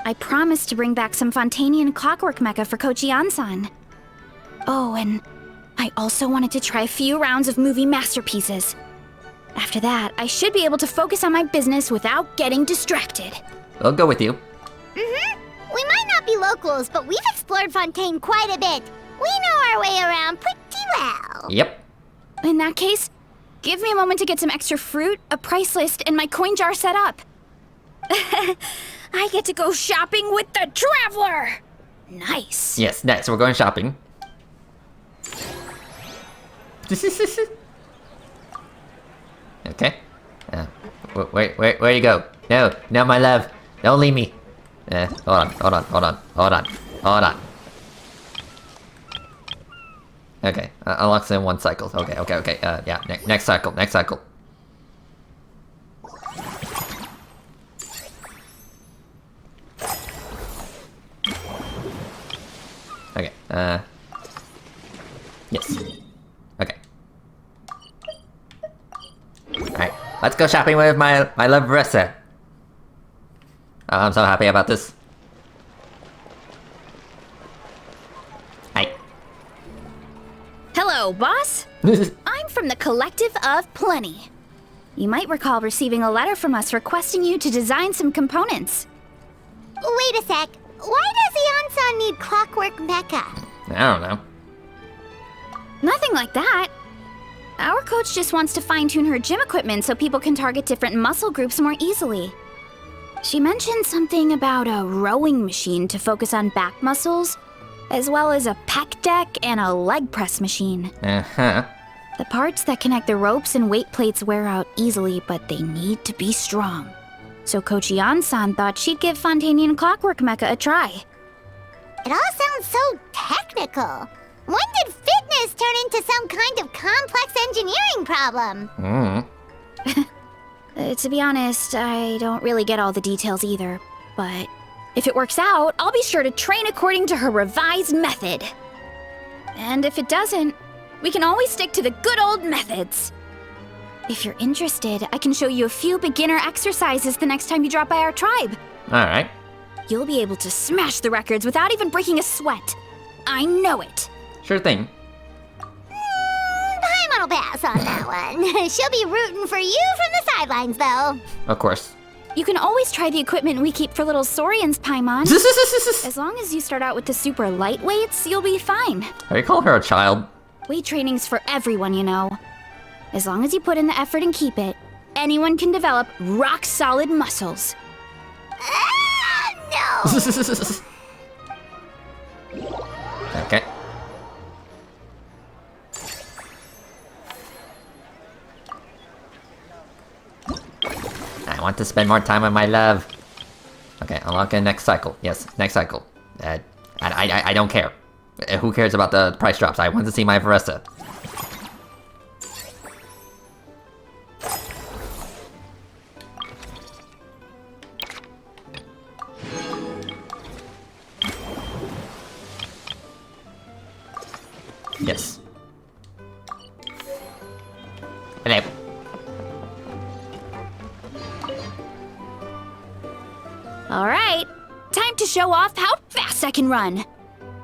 S2: I promised to bring back some Fontanian clockwork mecha for Kochi-san. Oh, and I also wanted to try a few rounds of movie masterpieces. After that, I should be able to focus on my business without getting distracted.
S1: I'll go with you.
S3: We might not be locals, but we've explored Fontaine quite a bit. We know our way around pretty well.
S1: Yep.
S2: In that case, give me a moment to get some extra fruit, a price list, and my coin jar set up. I get to go shopping with the Traveler! Nice.
S1: Yes, next we're going shopping. Okay. Wait, where you go? No, my love. Don't leave me. Hold on. Okay, unlocks in 1 cycle. Okay. Yeah, next cycle. Okay, yes. Okay. Alright, let's go shopping with my love Marissa. Oh, I'm so happy about this. Hi.
S2: Hello, boss. I'm from the Collective of Plenty. You might recall receiving a letter from us requesting you to design some components.
S3: Wait a sec. Why does Ian-san need clockwork mecha?
S1: I don't know.
S2: Nothing like that. Our coach just wants to fine-tune her gym equipment so people can target different muscle groups more easily. She mentioned something about a rowing machine to focus on back muscles, as well as a pec deck and a leg press machine.
S1: Uh-huh.
S2: The parts that connect the ropes and weight plates wear out easily, but they need to be strong. So Coach Ian-san thought she'd give Fontanian clockwork mecha a try.
S3: It all sounds so technical. When did fitness turn into some kind of complex engineering problem?
S2: To be honest, I don't really get all the details either. But if it works out, I'll be sure to train according to her revised method. And if it doesn't, we can always stick to the good old methods. If you're interested, I can show you a few beginner exercises the next time you drop by our tribe.
S1: Alright.
S2: You'll be able to smash the records without even breaking a sweat. I know it.
S1: Sure thing.
S3: Paimon will pass on that one. She'll be rooting for you from the sidelines, though.
S1: Of course.
S2: You can always try the equipment we keep for little Saurians, Paimon. As long as you start out with the super lightweights, you'll be fine.
S1: Are you calling her a child?
S2: Weight training's for everyone, you know. As long as you put in the effort and keep it, anyone can develop rock-solid muscles.
S3: No!
S1: Okay. I want to spend more time with my love. Okay, unlock in next cycle. Yes, next cycle. I don't care. Who cares about the price drops? I want to see my Varessa. Yes. Hello.
S2: All right, time to show off how fast I can run.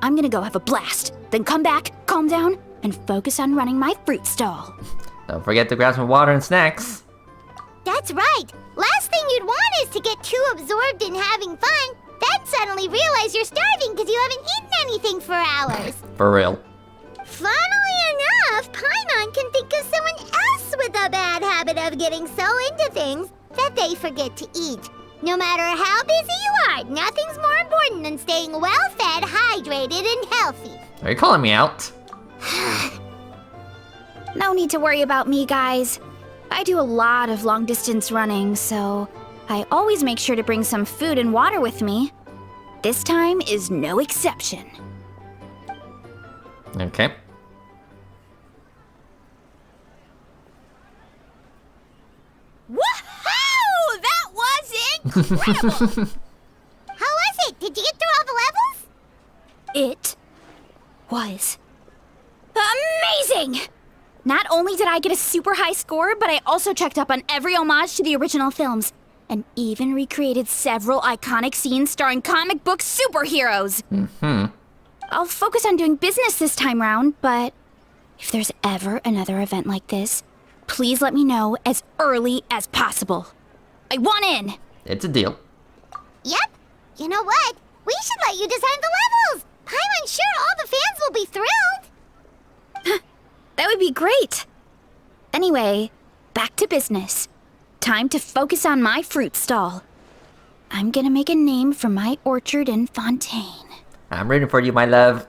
S2: I'm gonna go have a blast, then come back, calm down, and focus on running my fruit stall.
S1: Don't forget to grab some water and snacks.
S3: That's right. Last thing you'd want is to get too absorbed in having fun, then suddenly realize you're starving because you haven't eaten anything for hours.
S1: For real.
S3: Funnily enough, Paimon can think of someone else with a bad habit of getting so into things that they forget to eat. No matter how busy you are, nothing's more important than staying well-fed, hydrated, and healthy.
S1: Are you calling me out?
S6: No need to worry about me, guys. I do a lot of long-distance running, so I always make sure to bring some food and water with me. This time is no exception.
S1: Okay.
S6: Woohoo! That was incredible!
S3: How was it? Did you get through all the levels?
S6: It was amazing! Not only did I get a super high score, but I also checked up on every homage to the original films, and even recreated several iconic scenes starring comic book superheroes. I'll focus on doing business this time round, but if there's ever another event like this, please let me know as early as possible. I want in!
S1: It's a deal.
S3: Yep. You know what? We should let you design the levels. I'm sure all the fans will be thrilled.
S6: That would be great. Anyway, back to business. Time to focus on my fruit stall. I'm gonna make a name for my orchard in Fontaine.
S1: I'm rooting for you, my love.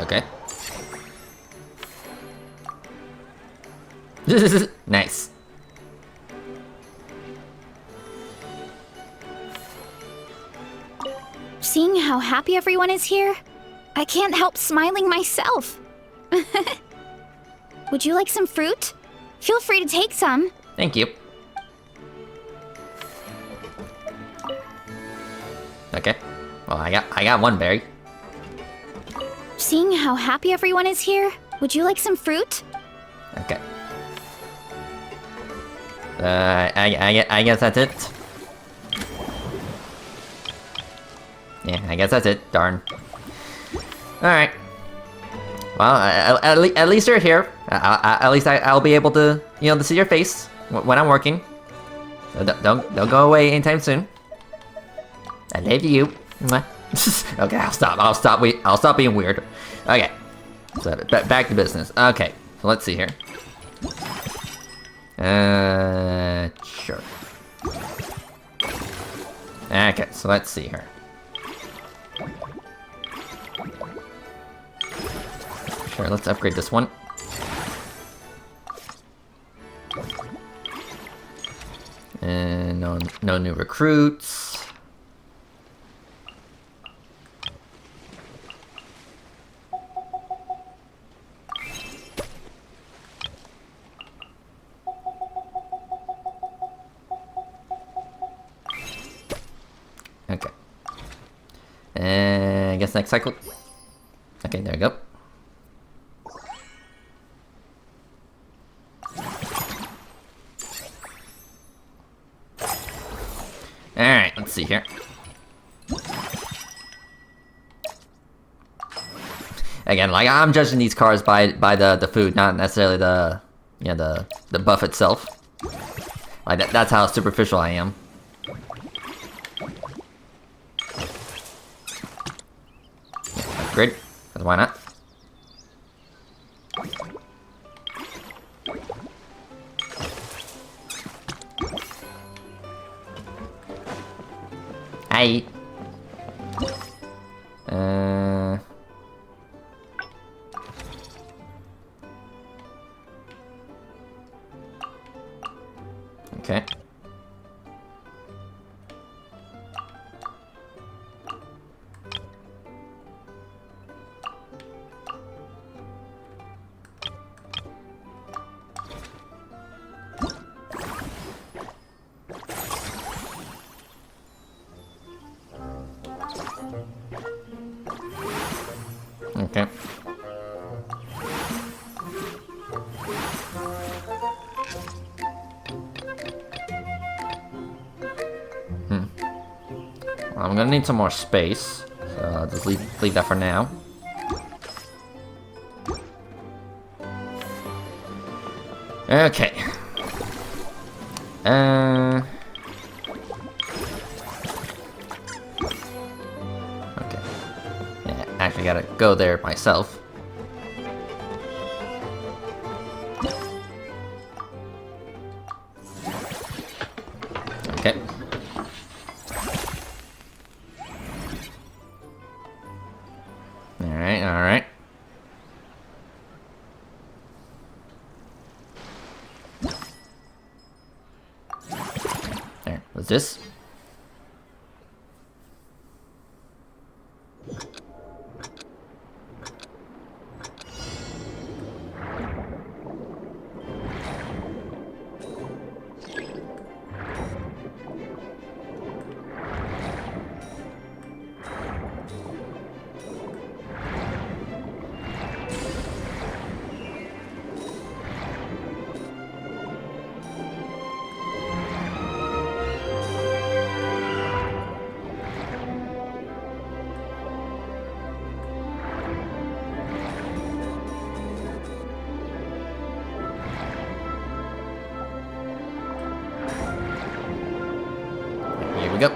S1: Okay. Nice.
S6: Seeing how happy everyone is here, I can't help smiling myself. Would you like some fruit? Feel free to take some.
S1: Thank you. Okay. Well, I got one berry.
S6: Seeing how happy everyone is here, would you like some fruit?
S1: Okay. I guess that's it. Yeah, I guess that's it. Darn. Alright. Well, at least you're here. At least I'll be able to, you know, to see your face when I'm working. So don't go away anytime soon. I love you. Mwah. Okay, I'll stop being weird. Okay. So back to business. Okay. So let's see here. Sure. Okay, so let's see here. Sure, let's upgrade this one. And no new recruits. Okay. And I guess next cycle. Okay, there we go. Alright, let's see here. Again, like, I'm judging these cars by the food, not necessarily the, you know, the buff itself. Like, that's how superficial I am. Upgrade, because why not? Hi. Okay. Okay. Well, I'm gonna need some more space, so I'll just leave that for now. Okay. Okay. Yeah, actually gotta go there myself. Okay. Alright, alright. What's this? Here we go.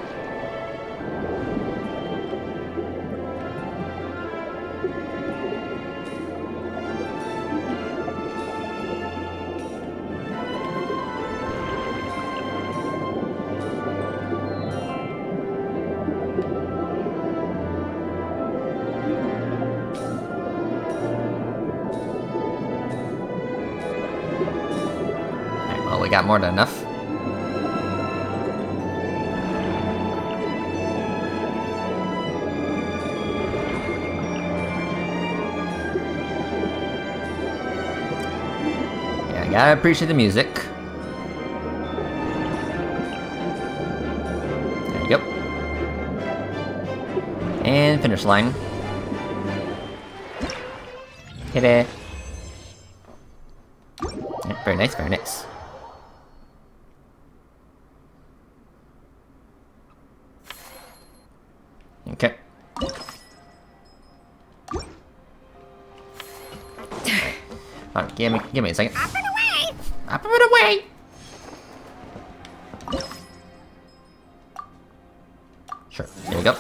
S1: Alright, well, we got more than enough. Yeah, I gotta appreciate the music. There you go. And finish line. Hit it. Yeah, very nice, very nice. Okay. Alright, give me a second. Up and away! Up and away! Sure, there you go.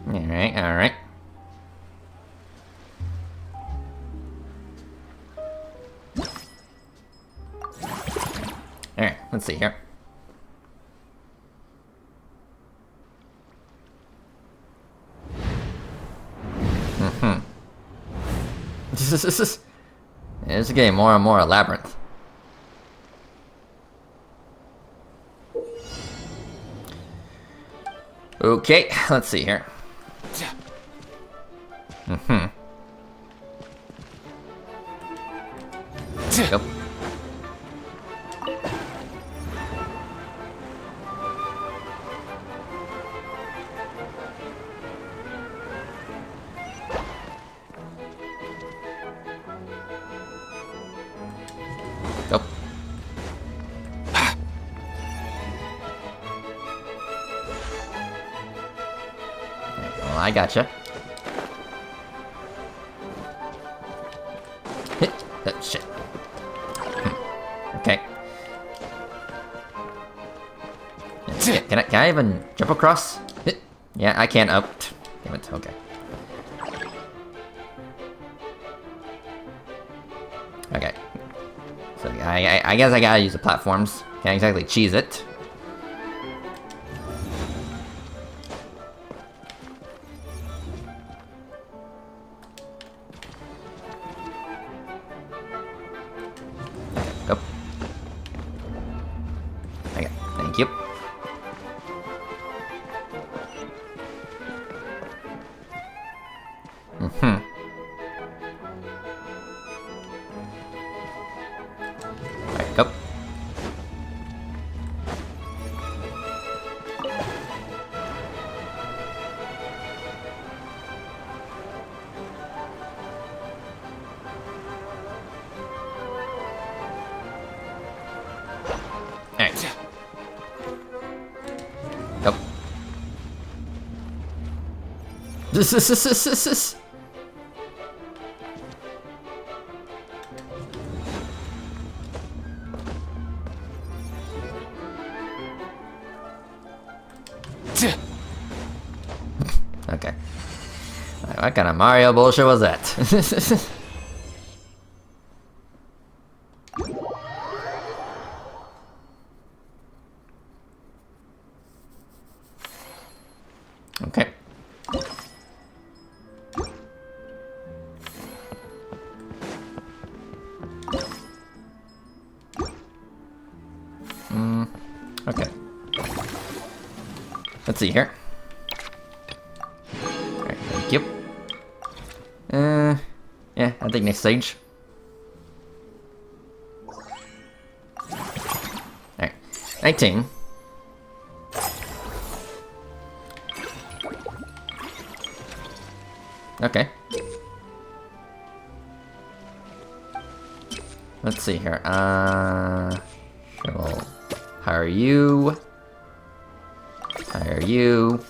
S1: Alright, alright. Alright, let's see here. It's getting more and more a labyrinth. Okay, let's see here. Go. Go. Well, I gotcha. Hit. Oh, shit. Okay. Can I even jump across? Hit. Yeah, I can. Oh, damn it. Okay. Okay. So I guess I gotta use the platforms. Can't exactly cheese it. Go. Okay, thank you. Alright, go. Alright. Go. This. Okay. What kind of Mario bullshit was that? Okay. Let's see here. Alright, thank you. Yeah, I think next stage. Alright, 19. Okay. Let's see here. Sure, we'll hire you. Hire you.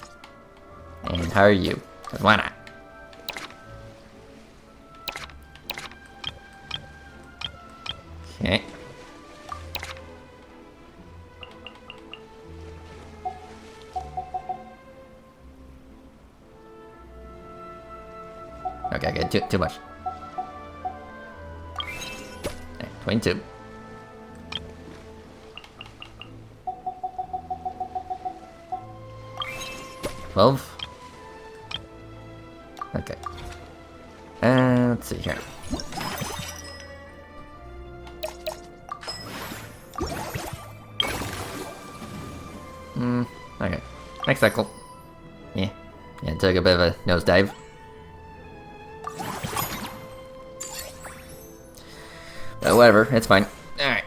S1: And hire you. 'Cause why not? Okay. Okay, too much. Okay, 22. Okay. Let's see here. Okay. Next cycle. Yeah, took a bit of a nosedive. But whatever, it's fine. Alright,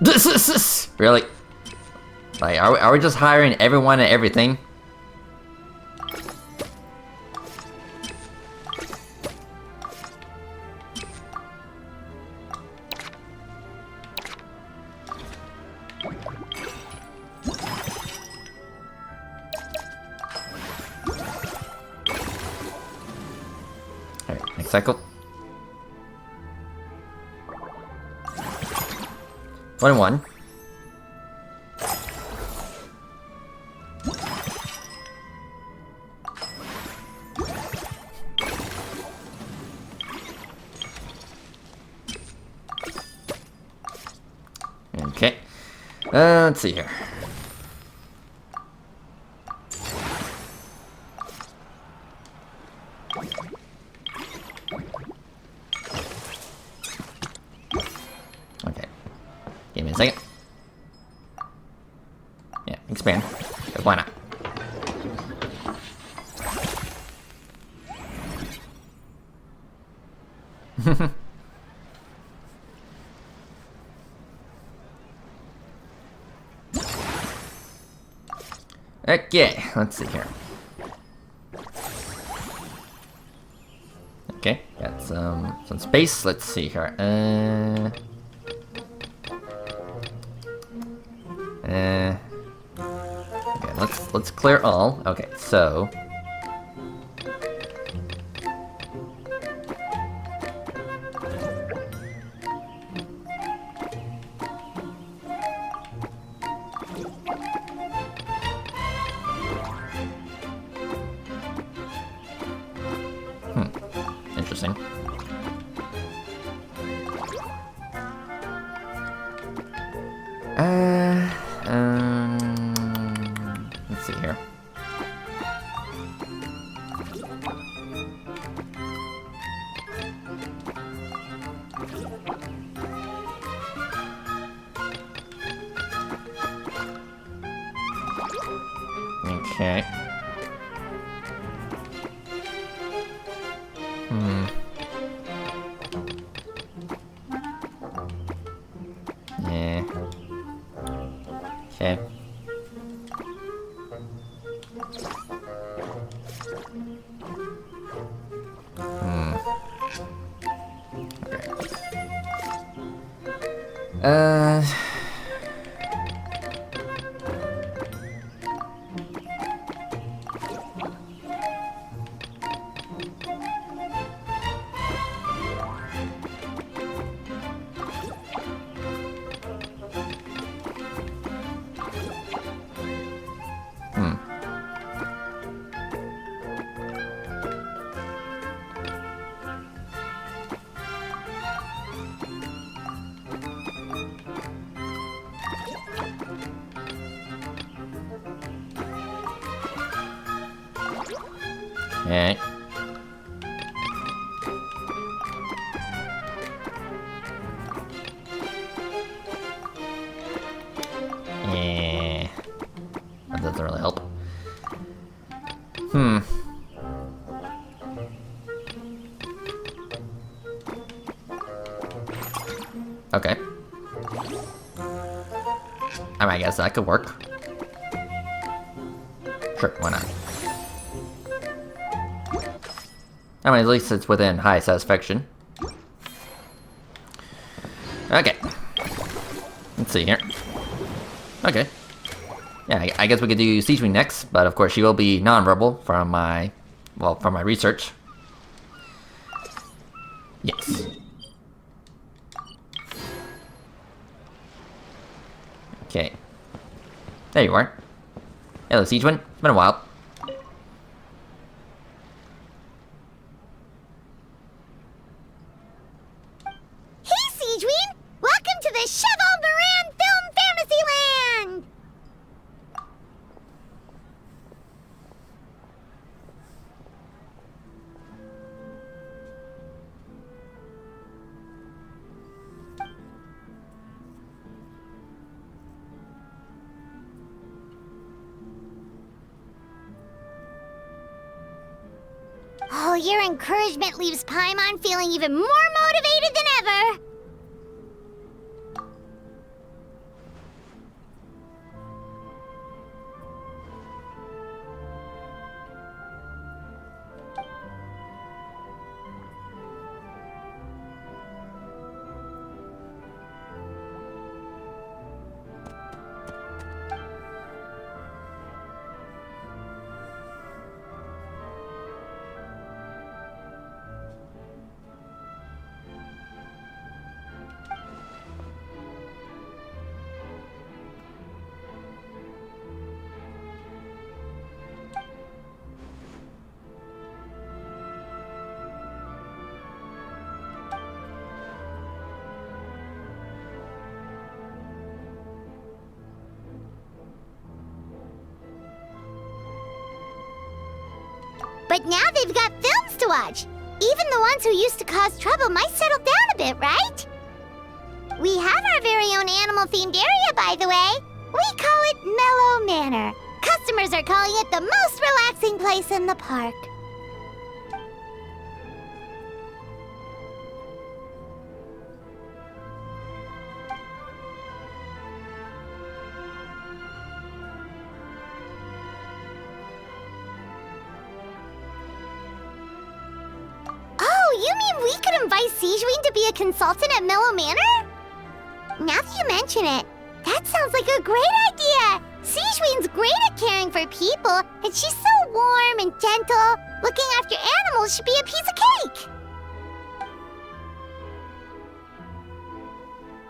S1: This is really? Like, are we just hiring everyone and everything? Alright, next cycle. 21. Okay. Let's see here. Okay. Give me a second. Yeah, expand. Why not? Okay, let's see here. Okay, got some space. Let's see here. Okay, let's clear all. Okay, so interesting. Let's see here. Okay. Yeah. Okay. Okay. Okay. Yeah. Okay. I mean, I guess that could work. Sure, why not? I mean, at least it's within high satisfaction. Okay. Let's see here. Okay. Yeah, I guess we could do Siege Wing next, but of course she will be non-verbal from my, well, from my research. Yes. Okay. There you are. Hello, Siege Wing. It's been a while.
S3: Hey, Siegeween! Welcome to the Cheval Moran Film Fantasyland! Oh, your encouragement leaves Paimon feeling even more motivated than ever! But now they've got films to watch. Even the ones who used to cause trouble might settle down a bit, right? We have our very own animal-themed area, by the way. We call it Mellow Manor. Customers are calling it the most relaxing place in the park. You mean we could invite Siegeween to be a consultant at Mellow Manor? Now that you mention it, that sounds like a great idea! Siegeween's great at caring for people, and she's so warm and gentle. Looking after animals should be a piece of cake!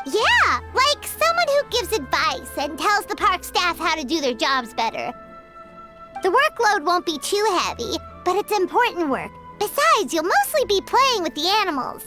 S3: Yeah, like someone who gives advice and tells the park staff how to do their jobs better. The workload won't be too heavy, but it's important work. Besides, you'll mostly be playing with the animals.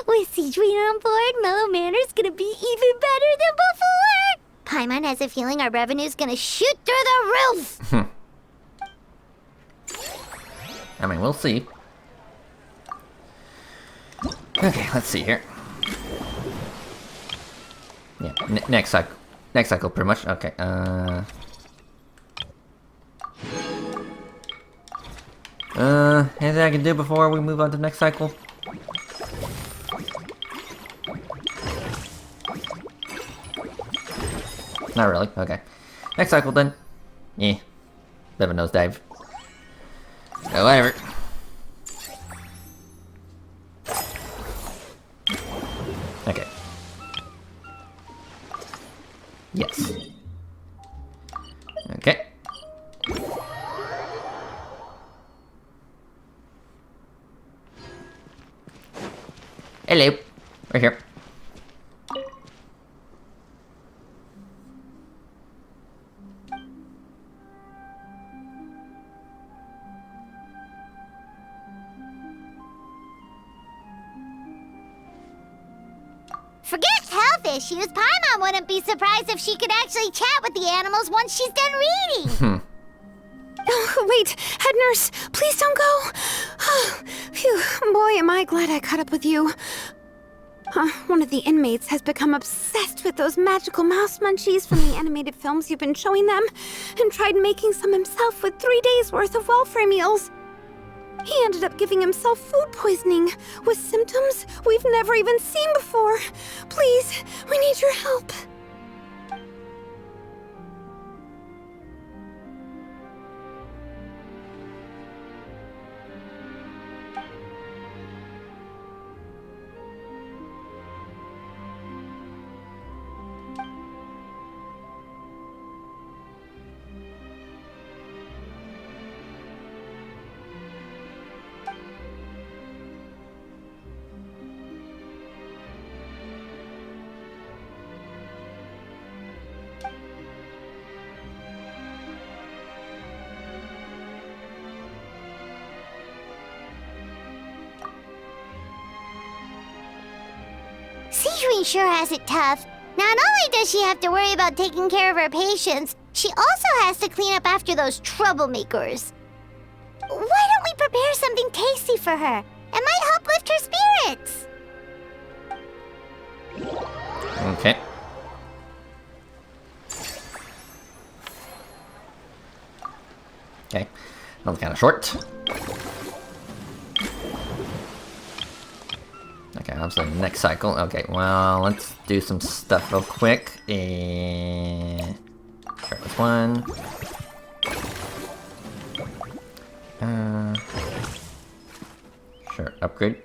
S3: With Siegeween on board, Mellow Manor's gonna be even better than before! Paimon has a feeling our revenue's gonna shoot through the roof!
S1: I mean, we'll see. Okay, let's see here. Yeah, next cycle. Next cycle, pretty much. Okay, anything I can do before we move on to the next cycle? Not really, okay. Next cycle then. Yeah. Bit of a nosedive. Oh, whatever. Okay. Yes. Okay. Hello. We're here.
S3: Forget health issues. Paimon wouldn't be surprised if she could actually chat with the animals once she's done reading.
S7: Oh, wait, head nurse, please don't go. Phew, boy, am I glad I caught up with you. One of the inmates has become obsessed with those magical mouse munchies from the animated films you've been showing them, and tried making some himself with 3 days' worth of welfare meals. He ended up giving himself food poisoning, with symptoms we've never even seen before. Please, we need your help.
S3: Sijuin sure has it tough. Not only does she have to worry about taking care of her patients, she also has to clean up after those troublemakers. Why don't we prepare something tasty for her? It might help lift her spirits.
S1: Okay. Okay. That was kind of short. Okay, on to the next cycle. Okay, well, let's do some stuff real quick. And start with one. Sure, upgrade.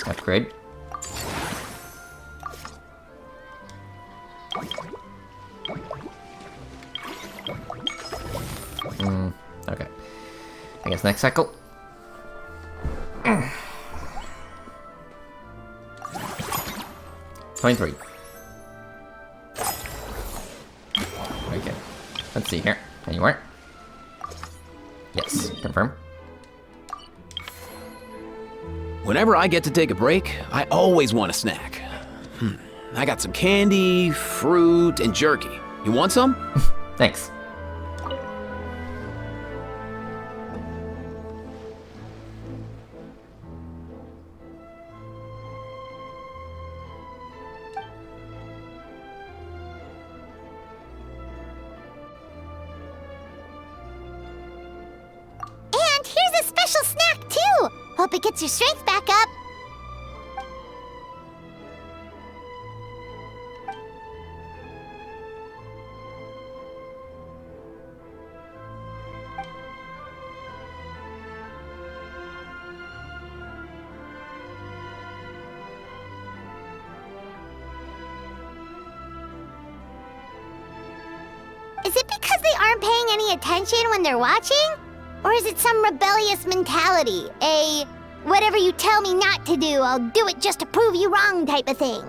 S1: Upgrade. Okay. I guess next cycle. 23. Okay. Let's see here. Anywhere? Yes. Confirm.
S5: Whenever I get to take a break, I always want a snack. I got some candy, fruit, and jerky. You want some?
S1: Thanks.
S3: And here's a special snack, too. Hope it gets your strength back up. Is it because they aren't paying any attention when they're watching? Or is it some rebellious mentality? A whatever you tell me not to do, I'll do it just to prove you wrong type of thing?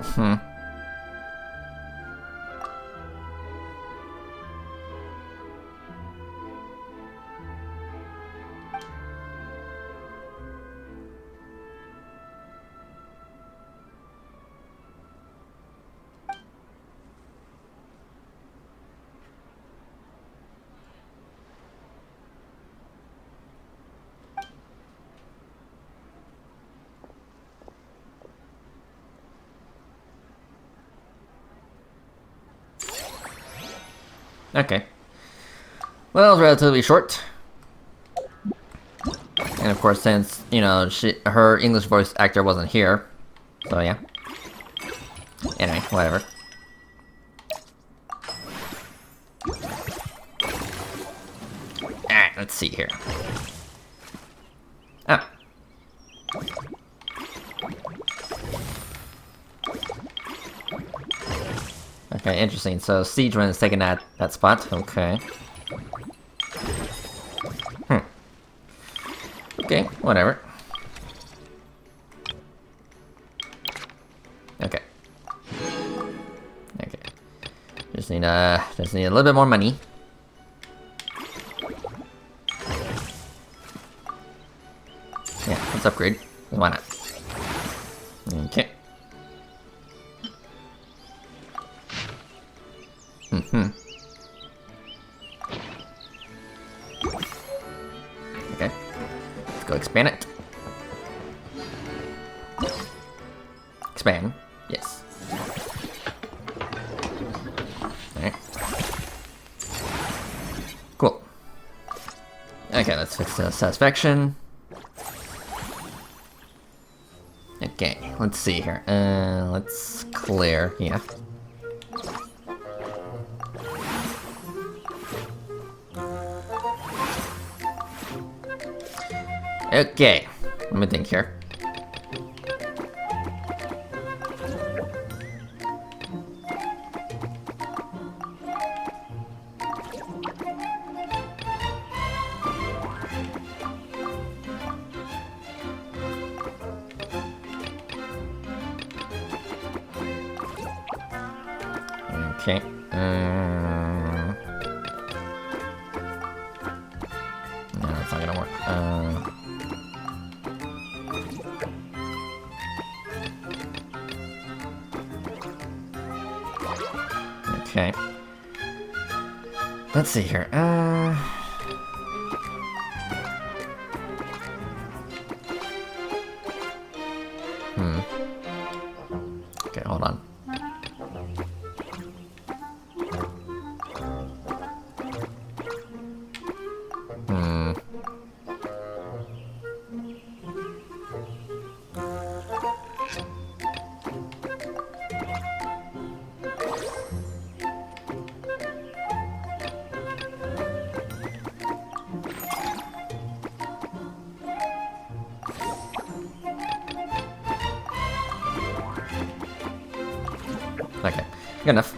S1: Okay. Well, it's relatively short. And of course, since, you know, her English voice actor wasn't here. So, yeah. Anyway, whatever. Alright, let's see here. Oh. Okay, interesting. So Sijuin is taking that spot. Okay. Okay, whatever. Okay. Okay. Just need a little bit more money. let's upgrade. Why not? Okay. Okay. Let's go expand it. Expand. Yes. Alright. Cool. Okay, let's fix the satisfaction. Okay, let's see here. Let's clear. Yeah. Okay, let me think here. Okay. No, that's not gonna work. Okay. Let's see here. Okay, hold on. Okay, good enough.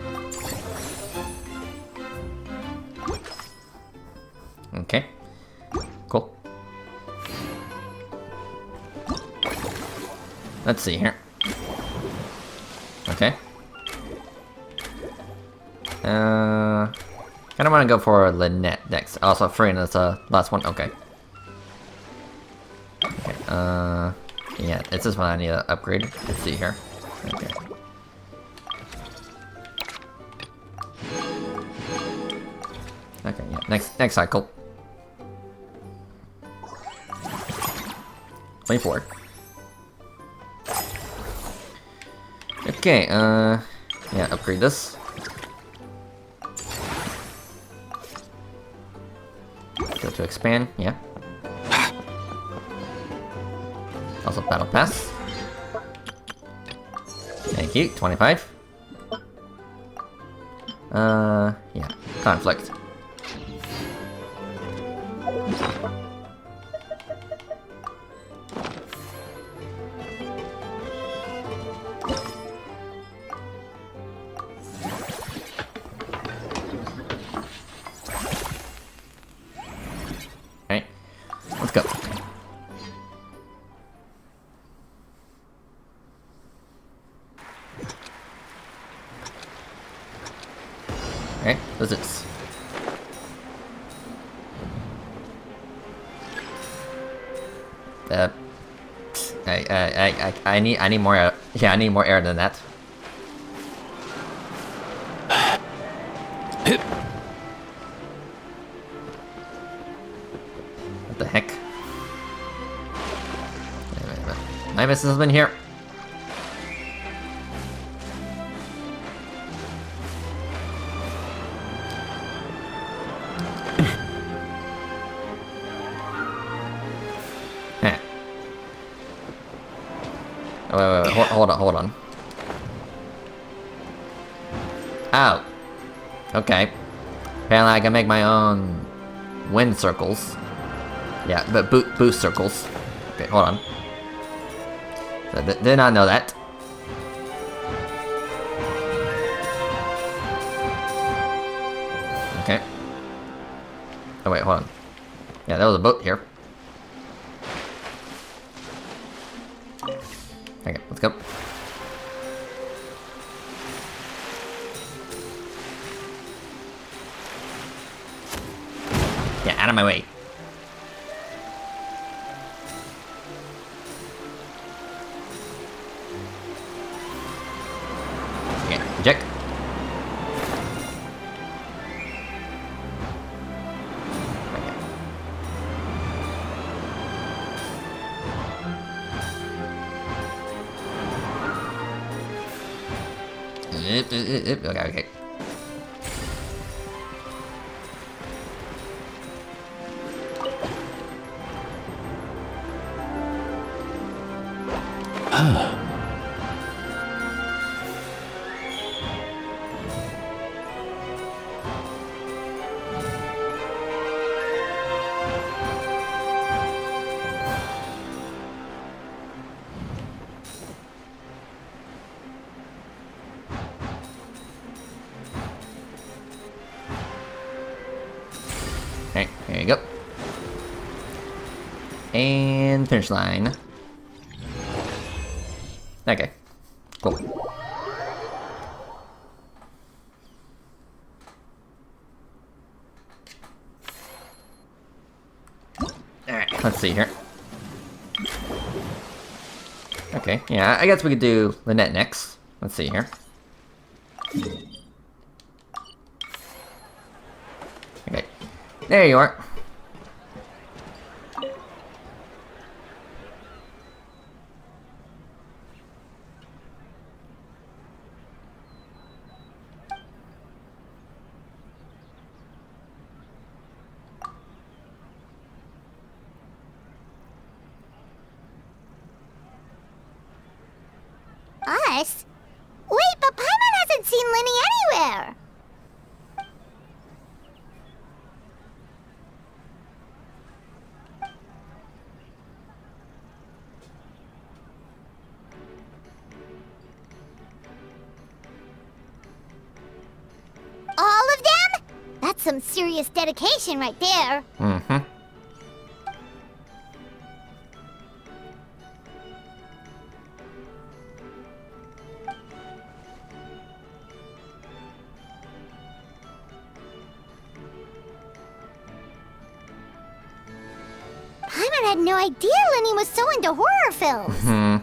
S1: Okay, cool. Let's see here. Okay. Kinda wanna go for Lynette next. Also, Farina's the last one. Okay. Okay, yeah, it's this one I need to upgrade. Let's see here. Okay. Okay, yeah, next cycle. 24. Okay, yeah, upgrade this. Go to expand, yeah. Also battle pass. Thank you, 25. Yeah, conflict. Alright, let's go. Alright, what's this? I need more air. Yeah, I need more air than that. What the heck? Wait. My missus has been here. Wait, hold on. Oh. Okay. Apparently I can make my own wind circles. Yeah, but boost circles. Okay, hold on. So, did not know that. Okay. Oh wait, hold on. Yeah, there was a boat here. Okay, let's go. Yeah, out of my way. Check. Okay. Alright, here you go. And finish line. Okay, cool. Alright, let's see here. Okay, yeah, I guess we could do Lynette next. Let's see here. Okay, there you are.
S3: Us? Wait, but Paimon hasn't seen Linny anywhere! All of them? That's some serious dedication right there.
S1: Mm-hmm.
S3: Paimon had no idea Linny was so into horror films.
S1: Hmm.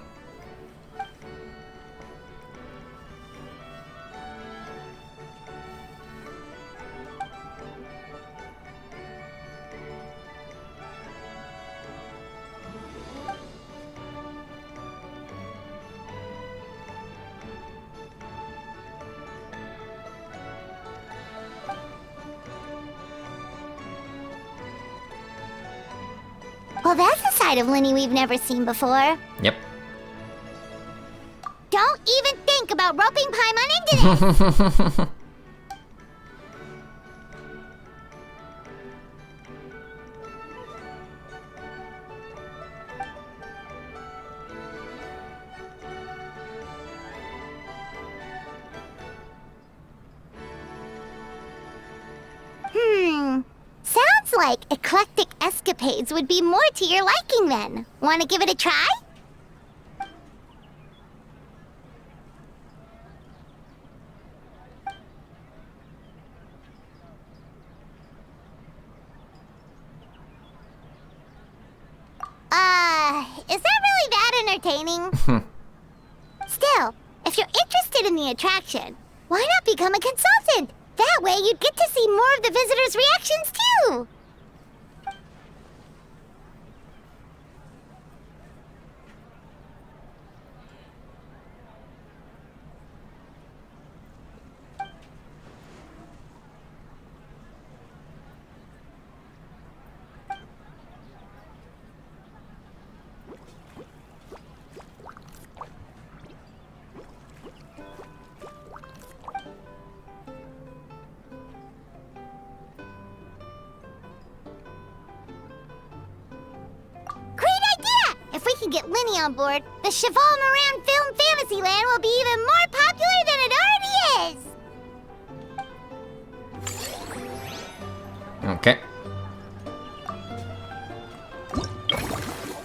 S3: Well, that's a side of Linny we've never seen before.
S1: Yep.
S3: Don't even think about roping Paimon into this! Sounds like eclectic escapades would be more to your liking then. Want to give it a try? Is that really that entertaining? Still, if you're interested in the attraction, why not become a consultant? That way you'd get to see more of the visitors' reactions too! If we can get Linny on board, the Cheval Moran Film Fantasyland will be even more popular than it already is!
S1: Okay.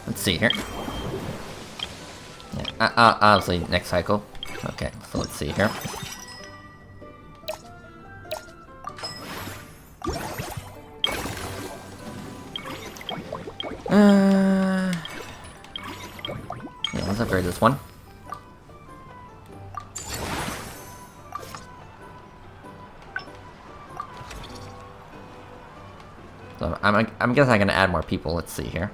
S1: Let's see here. Yeah, obviously next cycle. Okay, so let's see here. Yeah, let's upgrade this one. So I'm guessing I can add more people. Let's see here.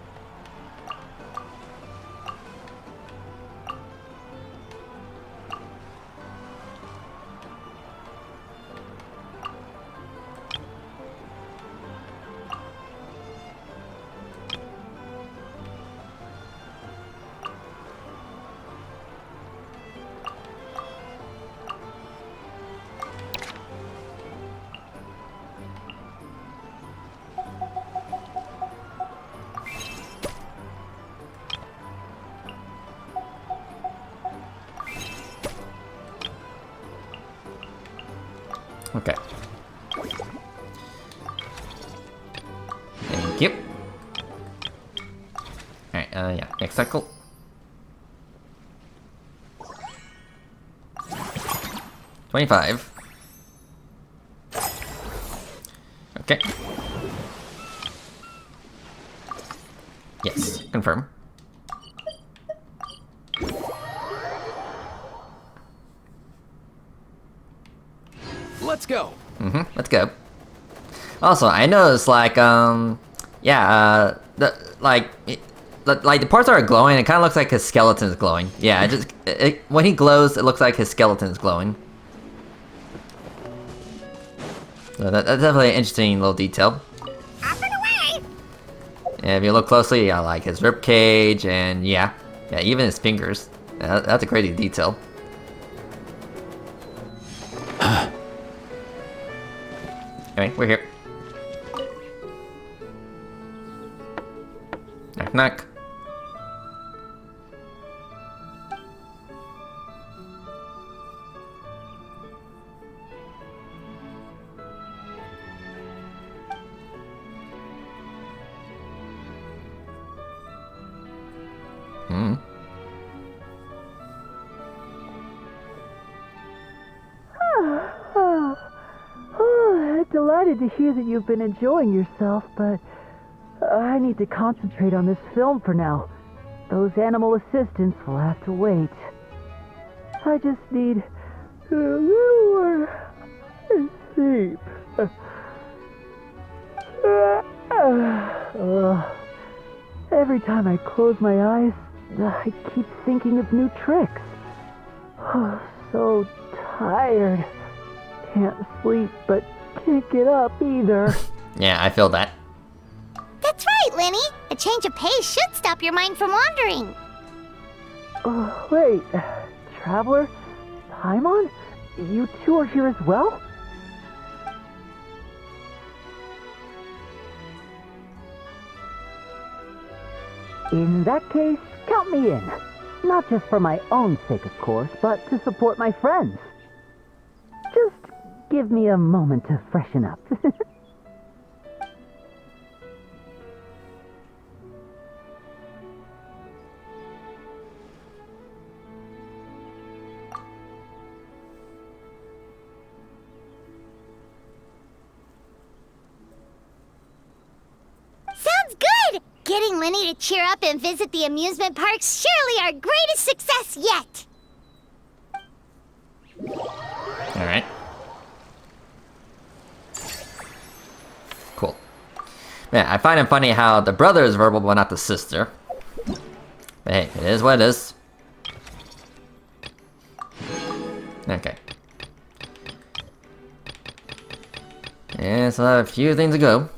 S1: Okay. Thank you. Alright, yeah, next cycle. $25. Okay. Yes, confirm.
S5: Let's go.
S1: Let's go. Also, I noticed like yeah, the parts that are glowing, it kind of looks like his skeleton is glowing. Yeah, when he glows, it looks like his skeleton is glowing. So that's definitely an interesting little detail.
S3: Up and away!
S1: And if you look closely, yeah, like his rib cage and yeah, even his fingers. That's a crazy detail. Anyway, we're here. Knock knock.
S8: Delighted to hear that you've been enjoying yourself, but I need to concentrate on this film for now. Those animal assistants will have to wait. I just need a little more sleep. Every time I close my eyes, I keep thinking of new tricks. So tired. Can't sleep, but can't get up either.
S1: Yeah, I feel that.
S3: That's right, Lenny. A change of pace should stop your mind from wandering.
S8: Wait, Traveler? Paimon? You two are here as well? In that case, count me in. Not just for my own sake, of course, but to support my friends. Just give me a moment to freshen up.
S3: Sounds good! Getting Lenny to cheer up and visit the amusement park's surely our greatest success yet!
S1: Alright. Cool. Man, I find it funny how the brother is verbal but not the sister. But hey, it is what it is. Okay. Yeah, so I have a few things to go.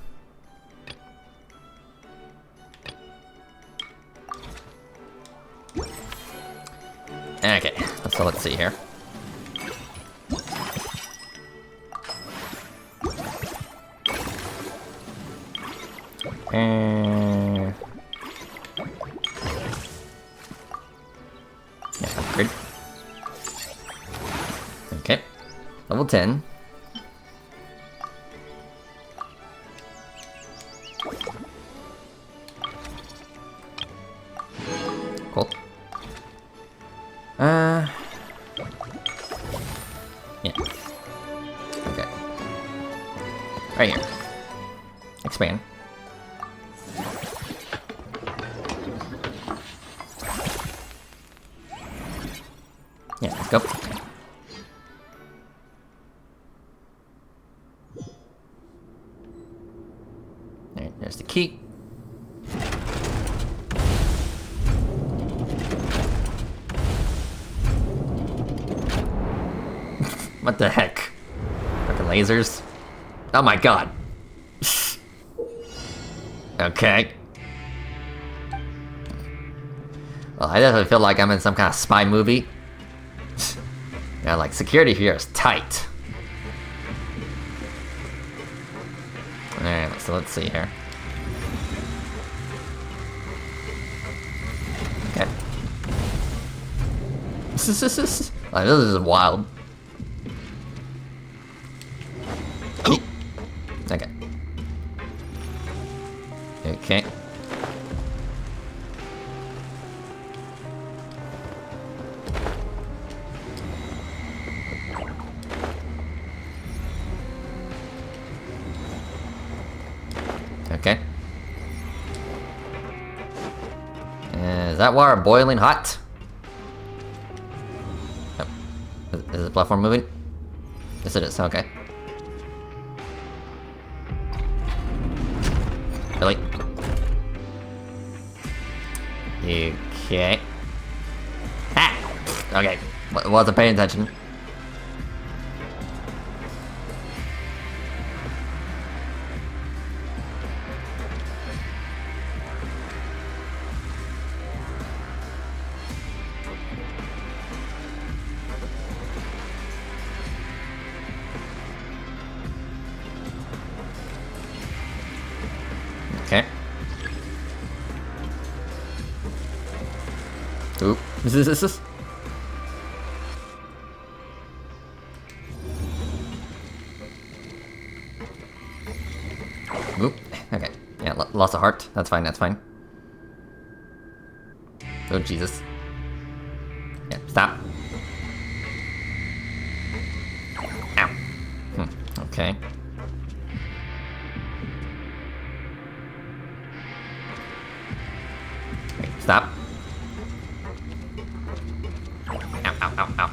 S1: Okay, so let's see here. Yeah, upgrade. Okay, level 10. Cool. Yeah. Okay. Right here. Expand. Yeah, let's go. Alright. key. What the heck? Fucking lasers. Oh my god. Okay. Well, I definitely feel like I'm in some kind of spy movie. Yeah, like, security here is tight. Alright, so let's see here. Okay. Like, this is wild. Okay. Okay. Okay. Is that water boiling hot? Oh. Is the platform moving? Yes, it is. Okay. Really? Okay. Ah! Okay. Wasn't paying attention. Okay. Oop. This. Oop. Okay. Yeah, lost a heart. That's fine, that's fine. Oh, Jesus. Yeah, stop. Ow. Okay. Okay, stop. Ow, ow, ow, ow.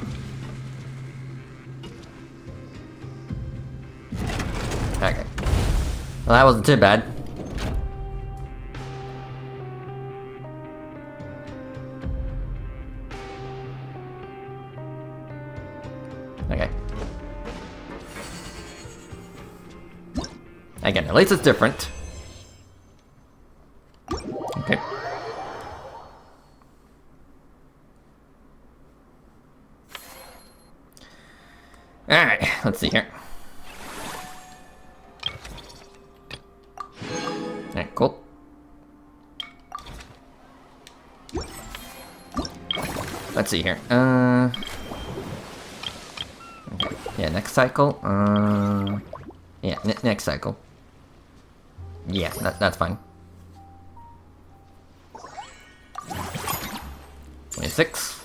S1: Okay. Well, that wasn't too bad. Okay. Again, at least it's different. Okay. Alright, let's see here. Alright, cool. Let's see here. Okay. Yeah, next cycle. Yeah, next cycle. Yeah, that's fine. 26.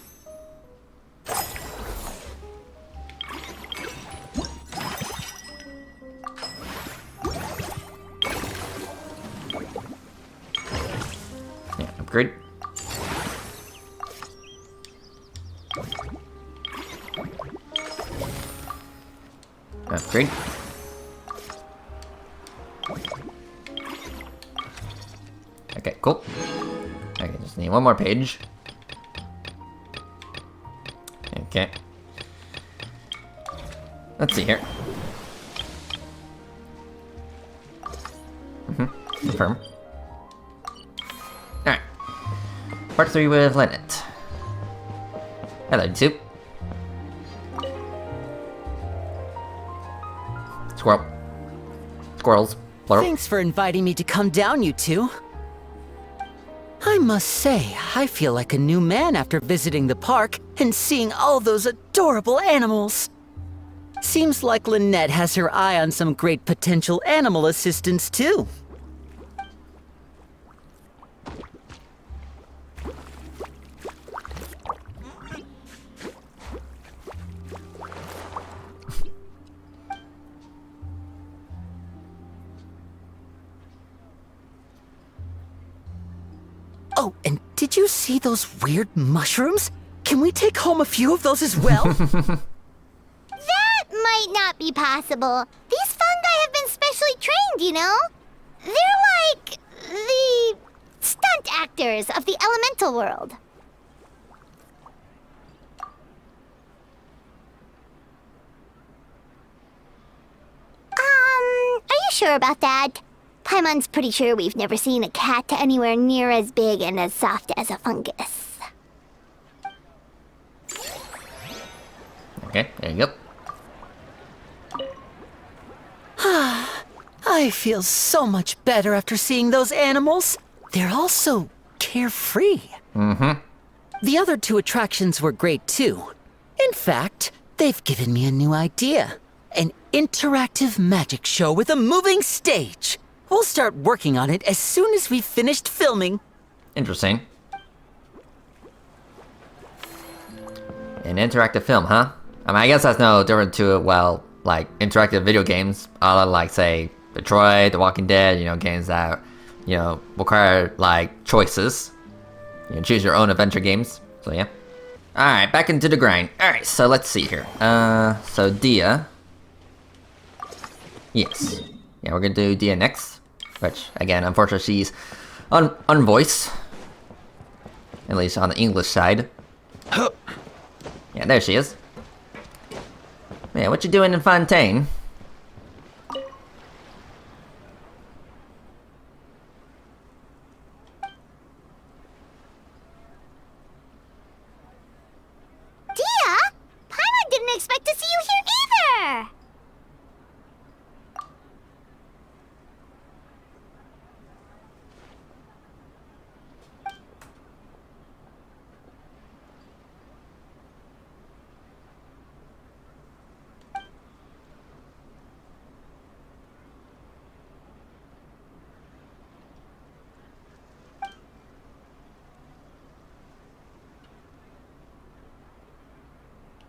S1: Yeah, upgrade. Upgrade. Okay, cool. Okay, just need one more page. Okay. Let's see here. Confirm. Alright. Part 3 with Lynette. Hello, YouTube. Squirrel. Squirrels. Plural.
S9: Thanks for inviting me to come down, you two. I must say, I feel like a new man after visiting the park and seeing all those adorable animals. Seems like Lynette has her eye on some great potential animal assistants, too. Oh, and did you see those weird mushrooms? Can we take home a few of those as well?
S3: That might not be possible. These fungi have been specially trained, you know? They're like actors of the elemental world. Are you sure about that? Paimon's pretty sure we've never seen a cat anywhere near as big and as soft as a fungus.
S1: Okay, there you go.
S9: I feel so much better after seeing those animals. They're all so carefree.
S1: Mm-hmm.
S9: The other two attractions were great too. In fact, they've given me a new idea. An interactive magic show with a moving stage. We'll start working on it as soon as we've finished filming.
S1: Interesting. An interactive film, huh? I mean, I guess that's no different to, well, like, interactive video games. Like, say, Detroit, The Walking Dead, you know, games that, you know, require, like, choices. You know, choose your own adventure games. So, yeah. Alright, back into the grind. Alright, so let's see here. So Dia. Yes. Yeah, we're gonna do Dia next. Which, again, unfortunately, she's unvoiced. At least on the English side. Yeah, there she is. Yeah, what you doing in Fontaine?
S3: Dia? Paimon didn't expect to see you here either!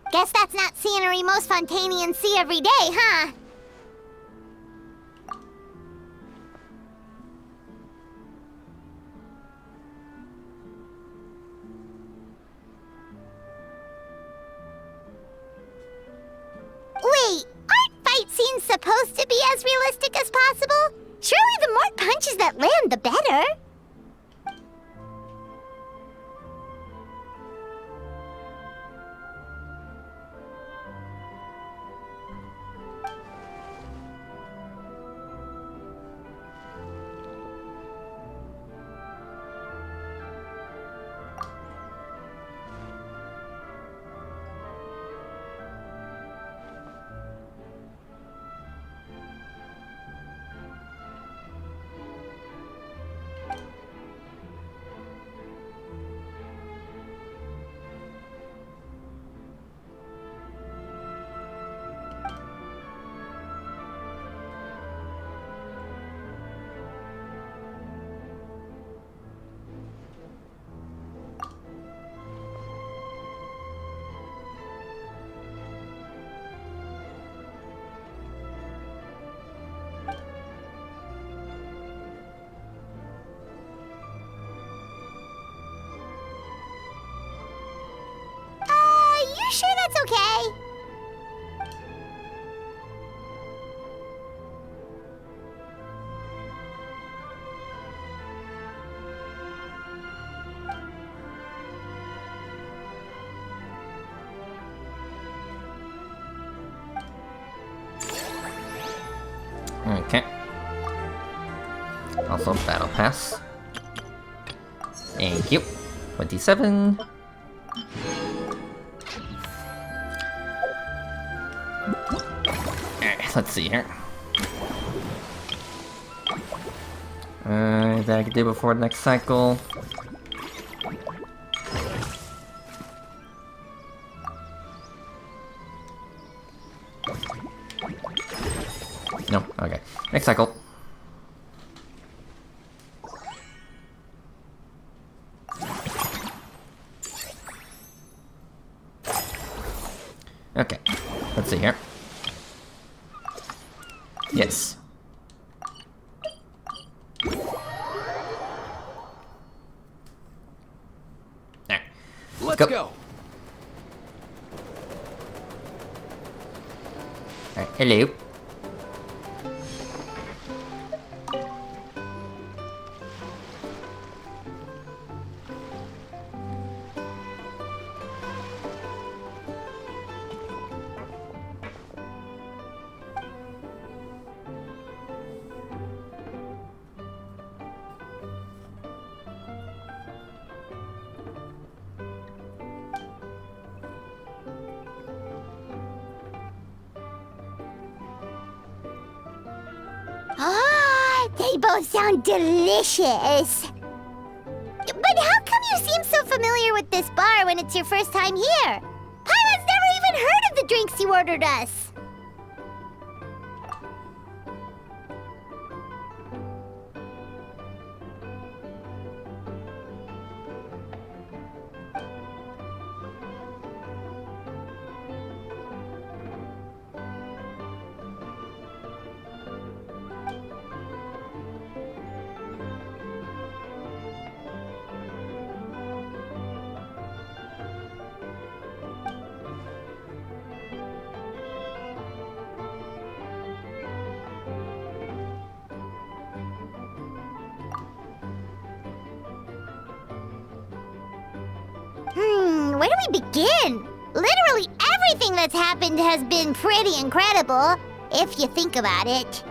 S3: Guess that's not scenery most Fontanians see every day, huh? Wait, aren't fight scenes supposed to be as realistic as possible? Surely the more punches that land, the better. You sure that's okay?
S1: Okay. Also, battle pass. Thank you. 27. Alright, let's see here. That I can do before the next cycle. No, okay. Next cycle. Okay, let's see here. Yes. There.
S5: Let's go.
S1: Alright, hello.
S3: really both sound delicious. But how come you seem so familiar with this bar when it's your first time here? Paimon's never even heard of the drinks you ordered us. Where do we begin? Literally everything that's happened has been pretty incredible, if you think about it.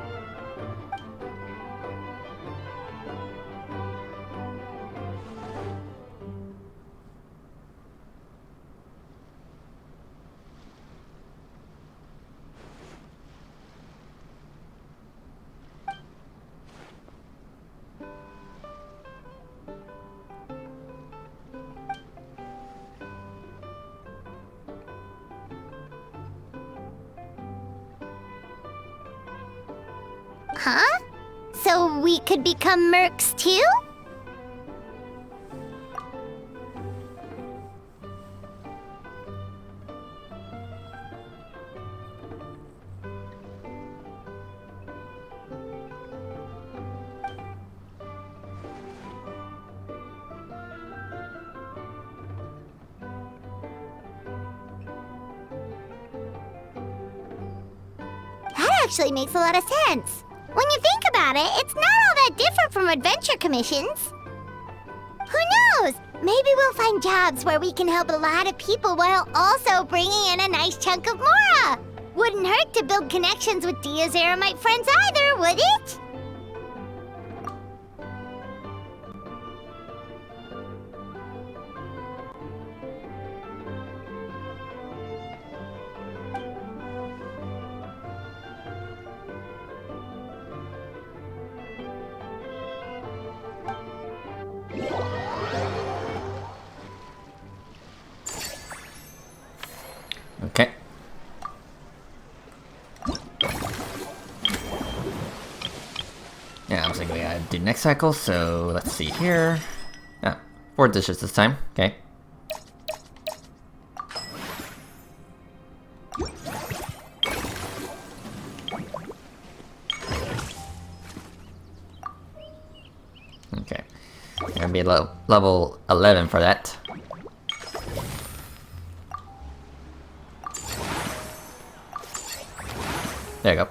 S3: Huh? So we could become mercs too? That actually makes a lot of sense. When you think about it, it's not all that different from adventure commissions. Who knows? Maybe we'll find jobs where we can help a lot of people while also bringing in a nice chunk of Mora. Wouldn't hurt to build connections with Dia's Eremite friends either, would it?
S1: Okay. Yeah, I was thinking we gotta do next cycle, so let's see here. Ah, 4 dishes this time. Okay. Okay. Gonna be level 11 for that. There you go.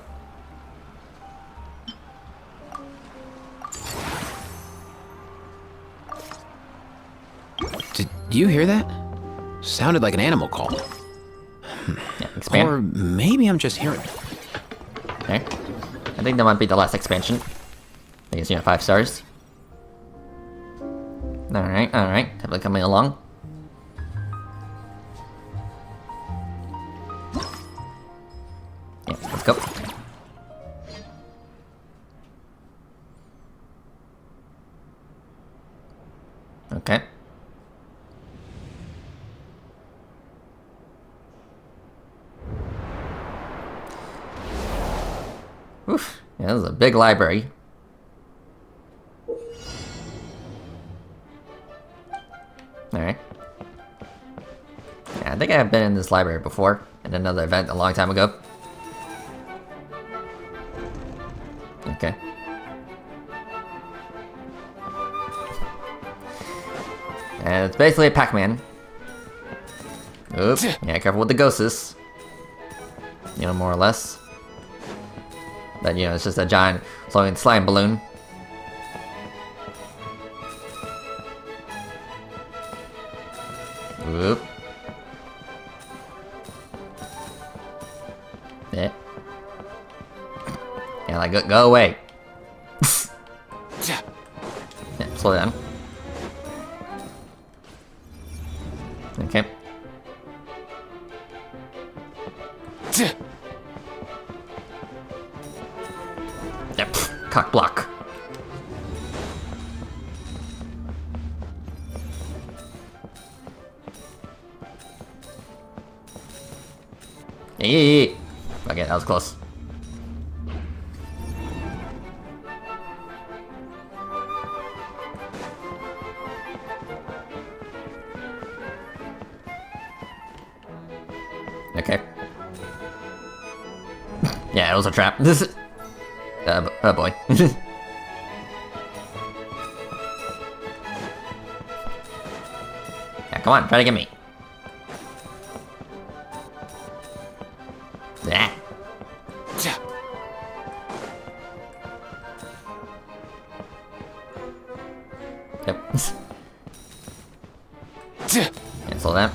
S5: Did you hear that? Sounded like an animal call.
S1: Yeah, expand.
S5: Or maybe I'm just hearing it.
S1: Okay. I think that might be the last expansion. I think it's, 5 stars. Alright, alright. Definitely coming along. Yeah, let's go. Okay. Oof. Yeah, this is a big library. Alright. Yeah, I think I've been in this library before, in another event a long time ago. Okay. And it's basically a Pac-Man. Oops. Yeah, careful with the ghosts. More or less. But, it's just a giant floating slime balloon. Oop. Yeah. Yeah, like, go away. Yeah, slow down. Okay. Yep, cock block. Hey. Okay, that was close. Okay. Yeah, it was a trap. This is... oh boy. Yeah, come on, try to get me. Yeah. Yep. Cancel that.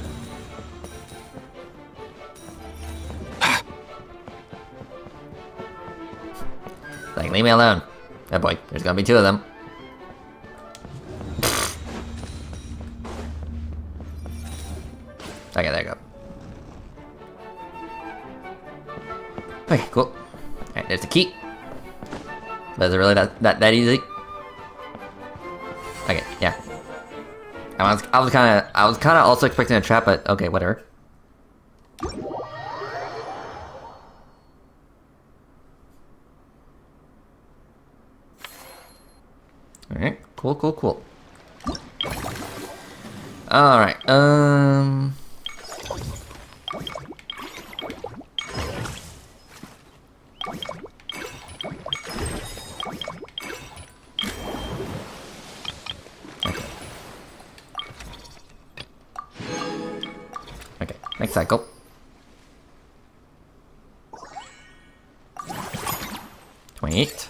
S1: Like, leave me alone. Oh boy, there's gonna be two of them. Okay, there you go. Okay, cool. Alright, there's the key. But is it really that easy? Okay, yeah. I was kinda also expecting a trap, but okay, whatever. Alright, cool. Alright, Okay, next cycle. $28.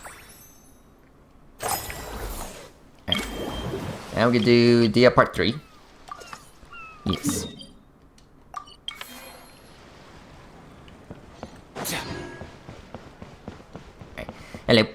S1: Alright. Now we can do Dia Part 3. Yes. Alright. Hello.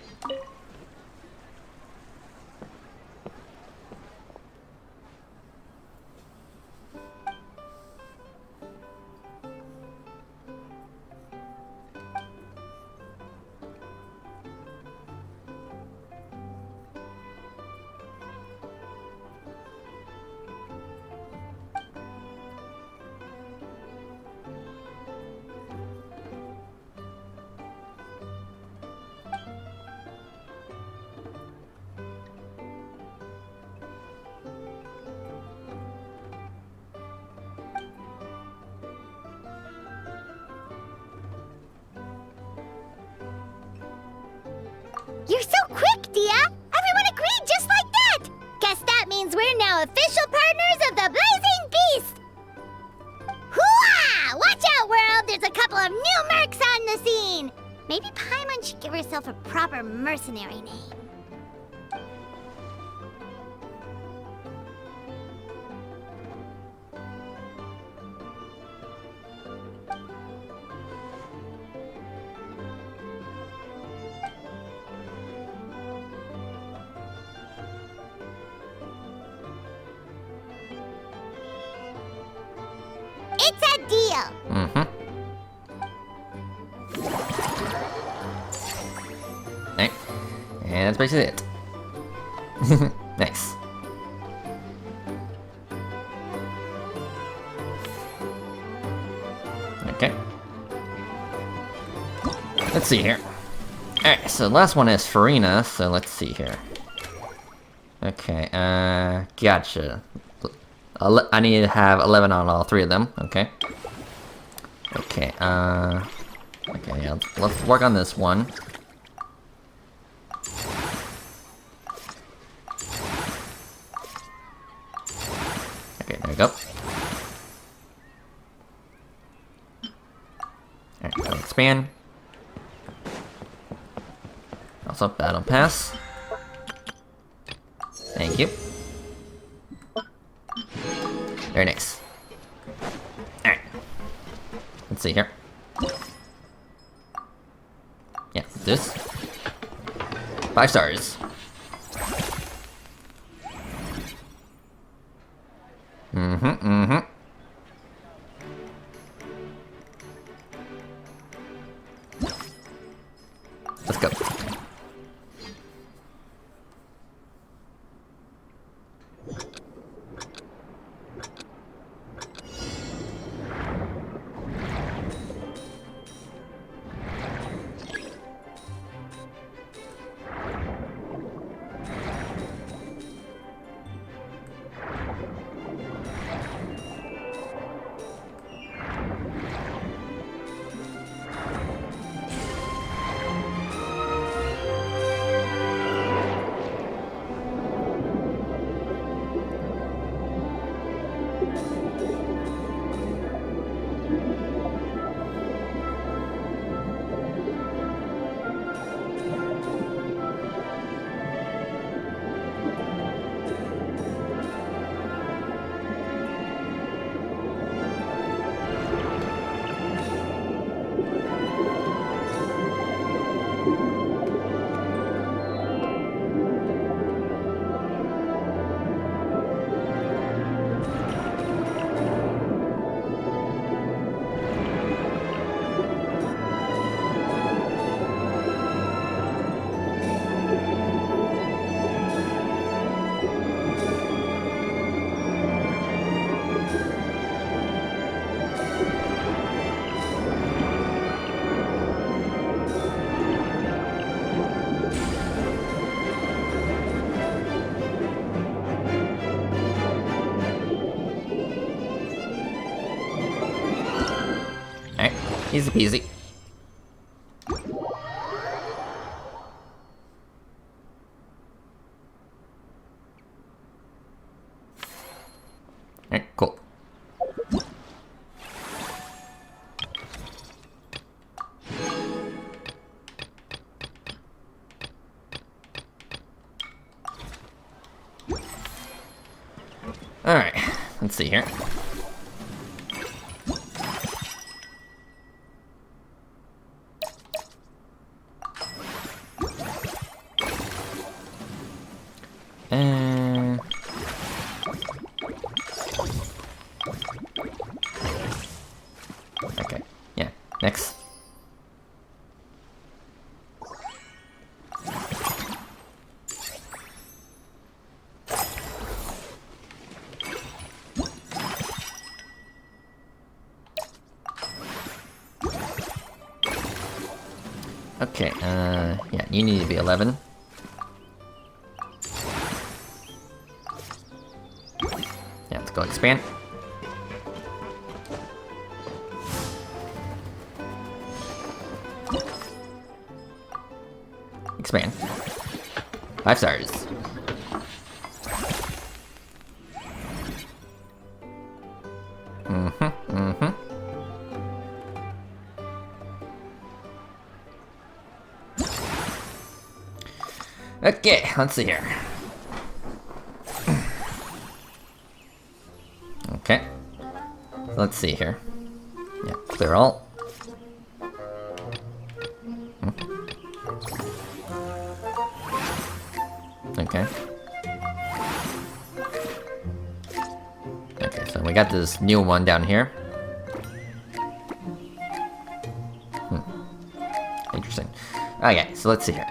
S3: You're so quick, Dia! Everyone agreed just like that! Guess that means we're now official partners of the Blazing Beast! Hooah! Watch out, world! There's a couple of new mercs on the scene! Maybe Paimon should give herself a proper mercenary name. It's a deal!
S1: Mm-hmm. Alright. And that's basically it. Nice. Okay. Let's see here. Alright, so the last one is Farina, so let's see here. Okay, gotcha. I need to have 11 on all three of them, okay. Okay, okay, yeah, let's work on this one. Okay, there we go. Alright, that'll expand. Also, battle pass. Thank you. Very nice. Alright. Let's see here. Yeah, this. 5 stars. Mm-hmm. Let's go. Easy peasy. Alright, cool. Alright, let's see here. Okay, yeah, next. Okay, yeah, you need to be 11. Yeah, let's go expand. Expand. 5 stars. Okay, let's see here. Okay. Let's see here. Yeah, clear all. Okay. Okay, so we got this new one down here. Interesting. Okay, so let's see here.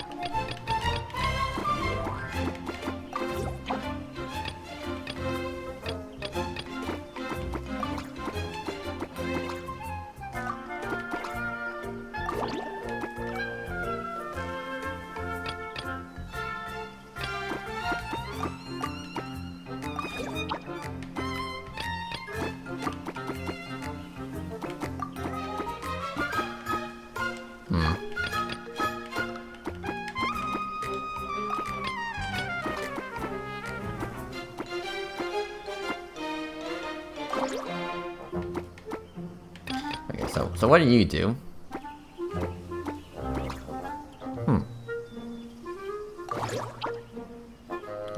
S1: Okay, so what do you do?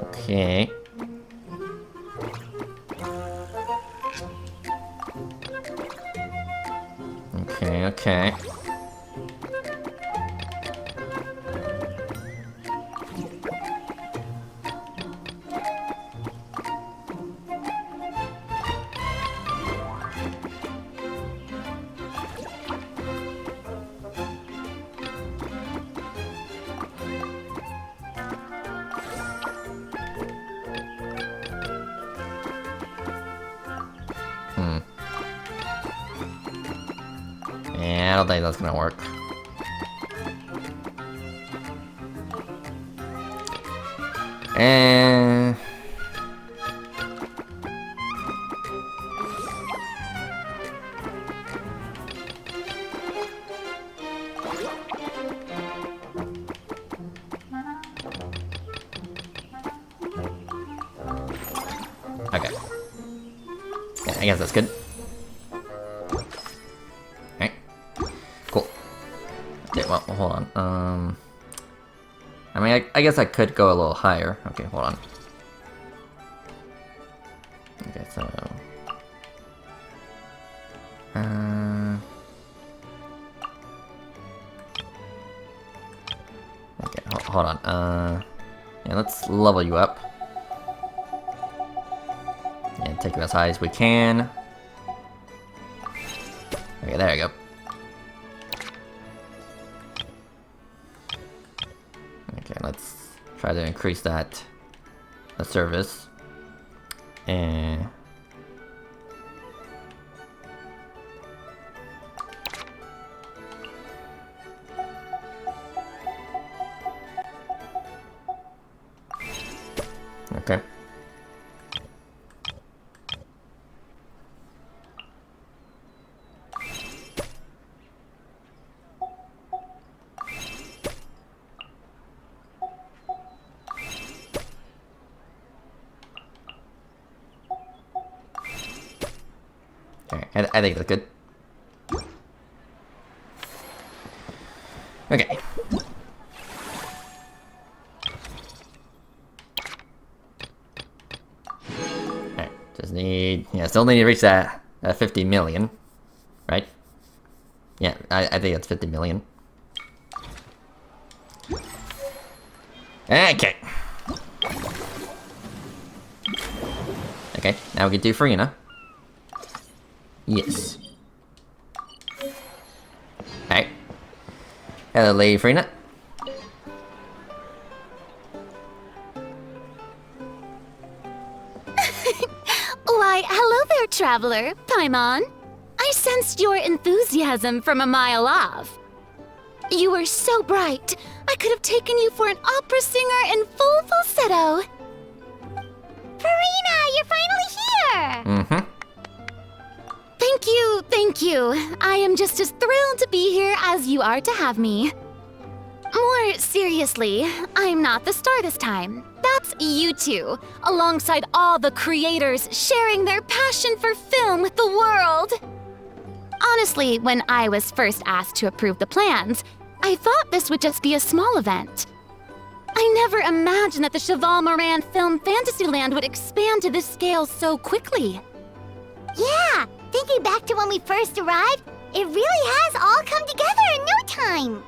S1: Okay. Okay. Yeah, I don't think that's gonna work. And okay. Yeah, I guess that's good. Alright. Cool. Okay, well, hold on. I mean, I guess I could go a little higher. Okay, hold on. Okay, so... Okay, hold on. Yeah, let's level you up. And take you as high as we can. Okay, there you go. Okay, let's try to increase the service. And okay. I think that's good. Okay. Alright, just need... Yeah, still need to reach that 50 million. Right? Yeah, I think it's 50 million. Okay. Okay, now we can do Farina. Yes. Alright. Hello, Lady Farina.
S6: Why, hello there, traveler, Paimon. I sensed your enthusiasm from a mile off. You were so bright, I could have taken you for an opera singer in full falsetto.
S3: Farina, you're finally here!
S1: Mm-hmm.
S6: Thank you. I am just as thrilled to be here as you are to have me. More seriously, I'm not the star this time. That's you two, alongside all the creators sharing their passion for film with the world. Honestly, when I was first asked to approve the plans, I thought this would just be a small event. I never imagined that the Cheval Moran Film Fantasyland would expand to this scale so quickly.
S3: Yeah, thinking back to when we first arrived, it really has all come together in no time.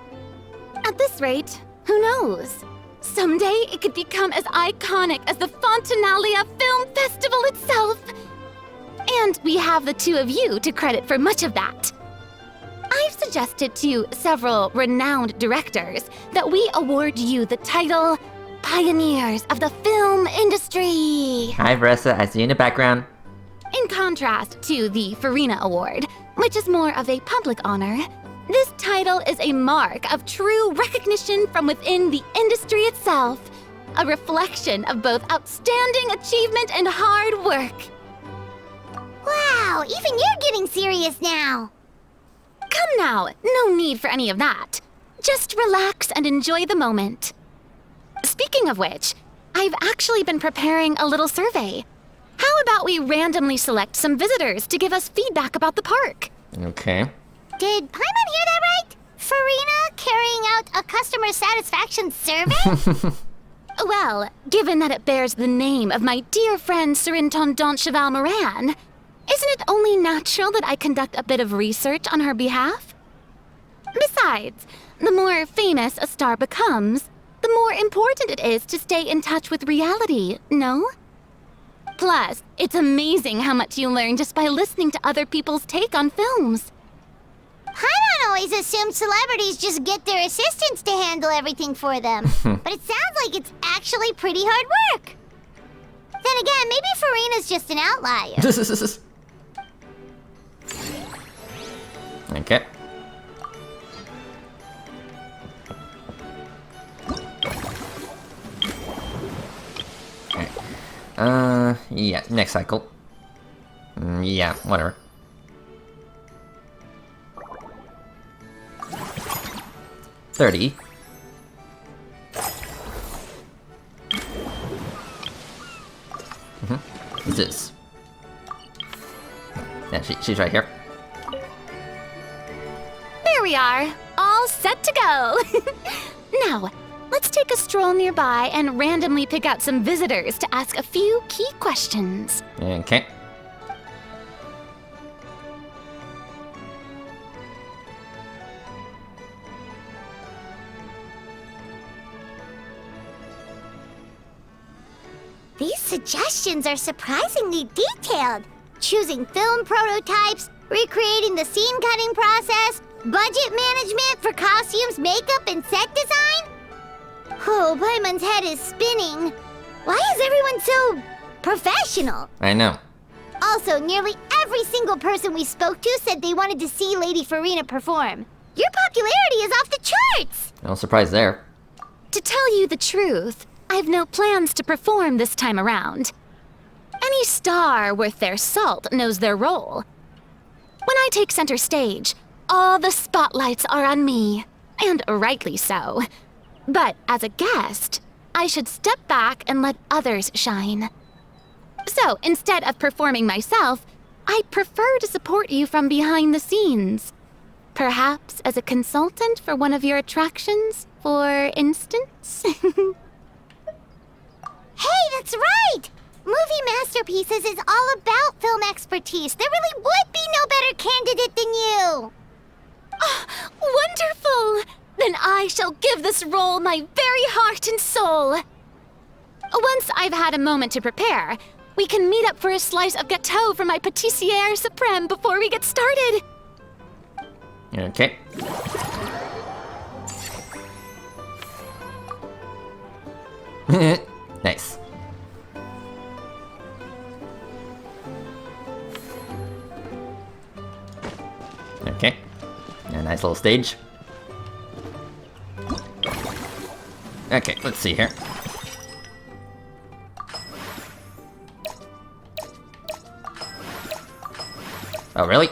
S6: At this rate, who knows? Someday it could become as iconic as the Fontanalia Film Festival itself. And we have the two of you to credit for much of that. I've suggested to several renowned directors that we award you the title Pioneers of the Film Industry.
S1: Hi, Vanessa. I see you in the background.
S6: In contrast to the Farina Award, which is more of a public honor, this title is a mark of true recognition from within the industry itself, a reflection of both outstanding achievement and hard work.
S3: Wow, even you're getting serious now.
S6: Come now, no need for any of that. Just relax and enjoy the moment. Speaking of which, I've actually been preparing a little survey. How about we randomly select some visitors to give us feedback about the park?
S1: Okay.
S3: Did Paimon hear that right? Farina carrying out a customer satisfaction survey?
S6: Well, given that it bears the name of my dear friend Surintendant Cheval Moran, isn't it only natural that I conduct a bit of research on her behalf? Besides, the more famous a star becomes, the more important it is to stay in touch with reality, no? Plus, it's amazing how much you learn just by listening to other people's take on films.
S3: Paimon always assumed celebrities just get their assistants to handle everything for them. But it sounds like it's actually pretty hard work. Then again, maybe Farina's just an outlier.
S1: Okay. Alright. Yeah, next cycle. Yeah, whatever. $30. What's this? Yeah, she's right here.
S6: There we are, all set to go. Now, let's take a stroll nearby and randomly pick out some visitors to ask a few key questions.
S1: Okay.
S3: These suggestions are surprisingly detailed. Choosing film prototypes, recreating the scene cutting process, budget management for costumes, makeup, and set design? Oh, Paimon's head is spinning. Why is everyone so professional?
S1: I know.
S3: Also, nearly every single person we spoke to said they wanted to see Lady Farina perform. Your popularity is off the charts!
S1: No surprise there.
S6: To tell you the truth, I've no plans to perform this time around. Any star worth their salt knows their role. When I take center stage, all the spotlights are on me, and rightly so. But as a guest, I should step back and let others shine. So instead of performing myself, I'd prefer to support you from behind the scenes. Perhaps as a consultant for one of your attractions, for instance?
S3: Hey, that's right! Movie Masterpieces is all about film expertise. There really would be no better candidate than you!
S6: Oh, wonderful! Then I shall give this role my very heart and soul. Once I've had a moment to prepare, we can meet up for a slice of gâteau from my pâtissière suprême before we get started.
S1: Okay. Nice. Okay. A nice little stage. Okay, let's see here. Oh, really?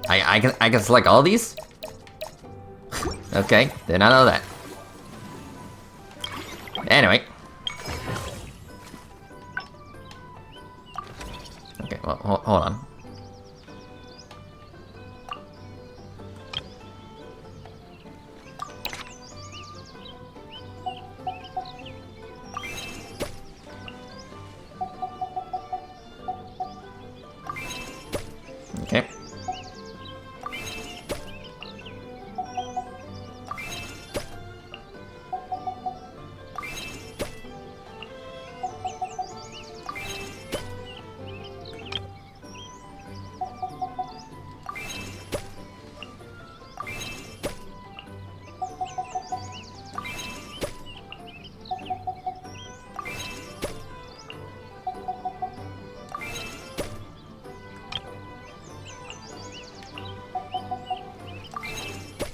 S1: I can select all these? Okay, did not know that. Anyway. Okay, well, hold on. Okay.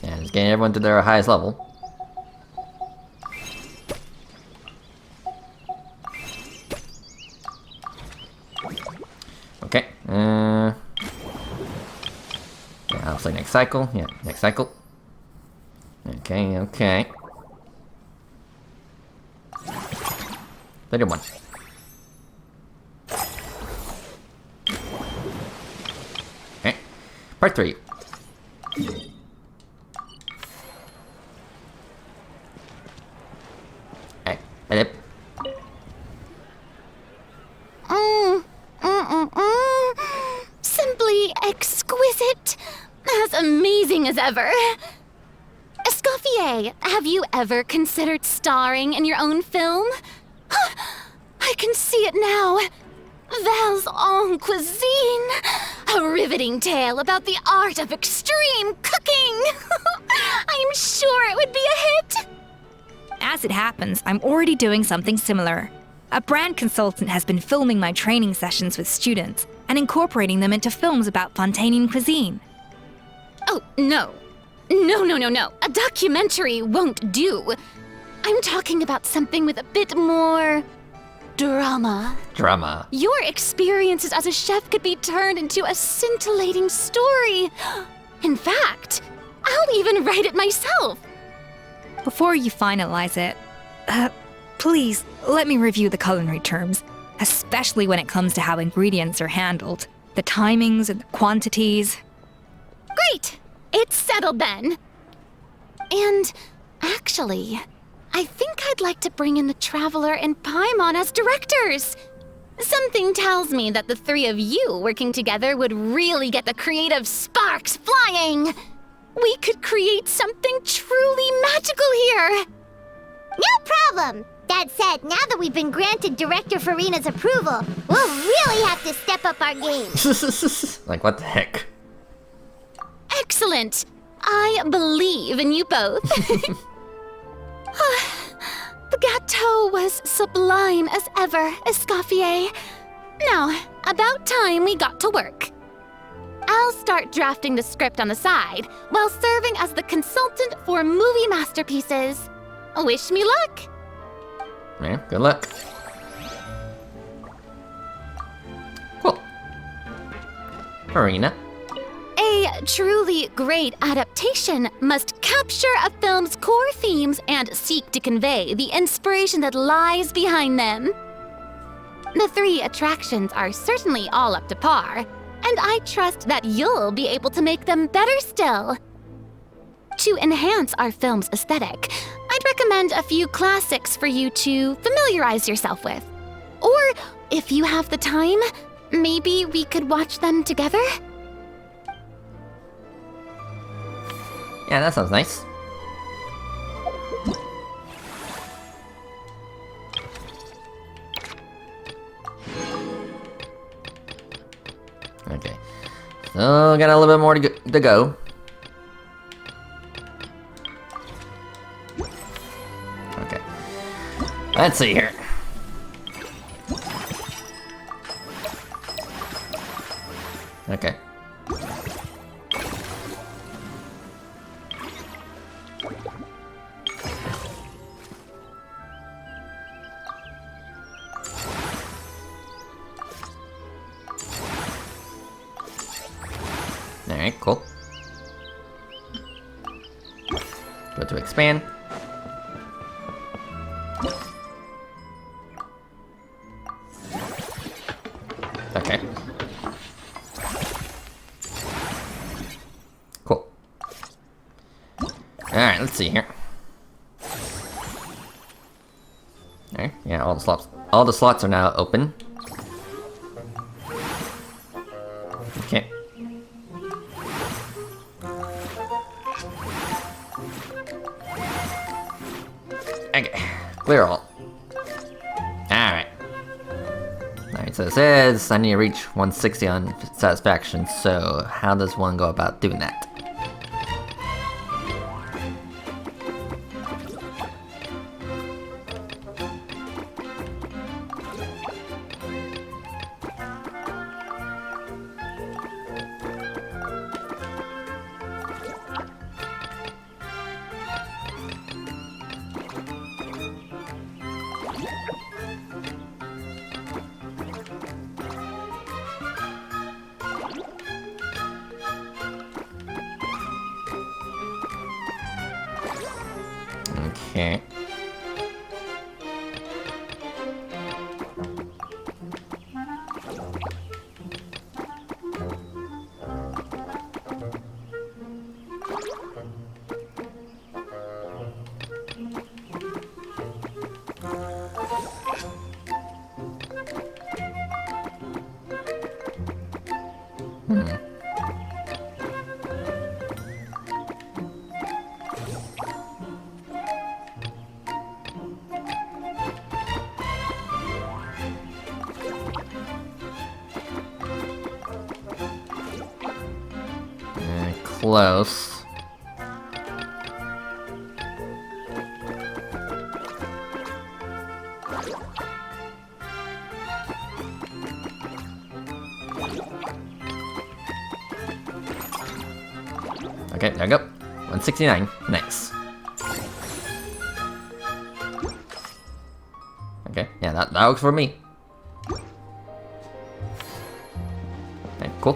S1: And it's getting everyone to their highest level. Okay. Yeah, I'll say next cycle. Yeah, next cycle. Okay, okay. 31. Okay. Part 3. Hey, edit.
S6: Simply exquisite. As amazing as ever. Escoffier, have you ever considered starring in your own film? I can see it now. Val's en cuisine. A riveting tale about the art of extreme cooking. I'm sure it would be a hit.
S4: As it happens, I'm already doing something similar. A brand consultant has been filming my training sessions with students and incorporating them into films about Fontanian cuisine.
S6: Oh, no. No. A documentary won't do. I'm talking about something with a bit more drama.
S1: Drama.
S6: Your experiences as a chef could be turned into a scintillating story. In fact, I'll even write it myself.
S4: Before you finalize it, please let me review the culinary terms, especially when it comes to how ingredients are handled, the timings and the quantities.
S6: Great! It's settled then. And actually, I think I'd like to bring in the Traveler and Paimon as directors. Something tells me that the three of you working together would really get the creative sparks flying. We could create something truly magical here.
S3: No problem! That said, now that we've been granted Director Farina's approval, we'll really have to step up our game.
S1: Like, what the heck?
S6: Excellent. I believe in you both. The gâteau was sublime as ever, Escoffier. Now, about time we got to work. I'll start drafting the script on the side while serving as the consultant for movie masterpieces. Wish me luck.
S1: Yeah, good luck. Cool. Farina.
S6: A truly great adaptation must capture a film's core themes and seek to convey the inspiration that lies behind them. The 3 attractions are certainly all up to par, and I trust that you'll be able to make them better still. To enhance our film's aesthetic, I'd recommend a few classics for you to familiarize yourself with. Or, if you have the time, maybe we could watch them together?
S1: Yeah, that sounds nice. Okay. So, got a little bit more to go. Okay. Let's see here. Okay. Alright, cool. Go to expand. Okay. Cool. Alright, let's see here. Alright, yeah, all the slots are now open. Okay. Okay, clear all. Alright. Alright, so it says I need to reach 160 on satisfaction, so how does one go about doing that? Okay. Close. Okay, there we go. 169. Nice. Okay, yeah, that works for me. Okay, cool.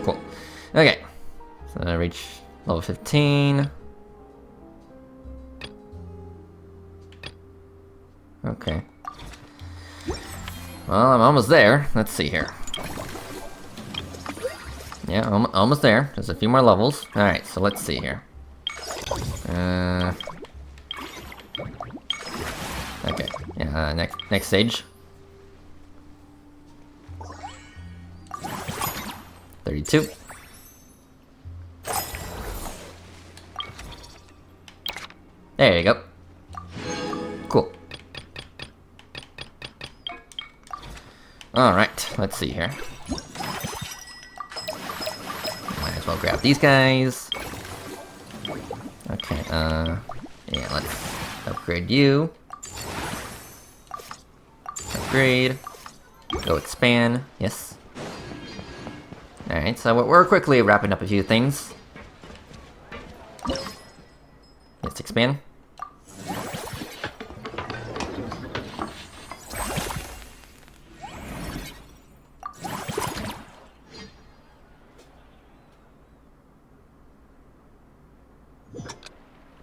S1: Cool. Okay. So I reach level 15. Okay. Well, I'm almost there. Let's see here. Yeah, almost there. There's a few more levels. Alright, so let's see here. Okay. Yeah, next stage. 32. There you go. Cool. Alright, let's see here. Might as well grab these guys. Okay, yeah, let's upgrade you. Upgrade. Go expand, yes. Alright, so we're quickly wrapping up a few things. Let's expand.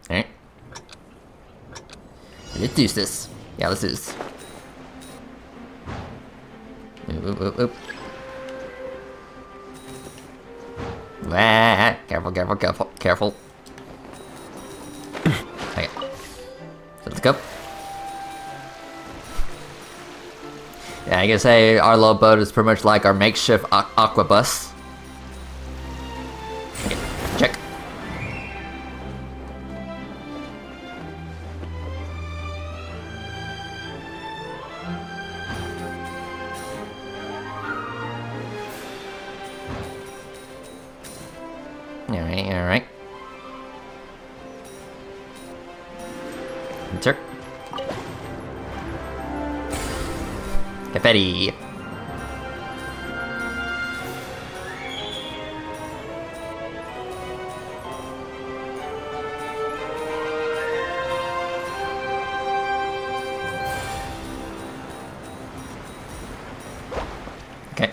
S1: Alright. do this. Yeah, let's do this. Oop, oop, oop. Ah, careful, careful, careful, careful. Okay. So let's go. Yeah, I guess say our little boat is pretty much like our makeshift aqua bus. Okay, check. Alright, alright. Enter. Confetti. Okay.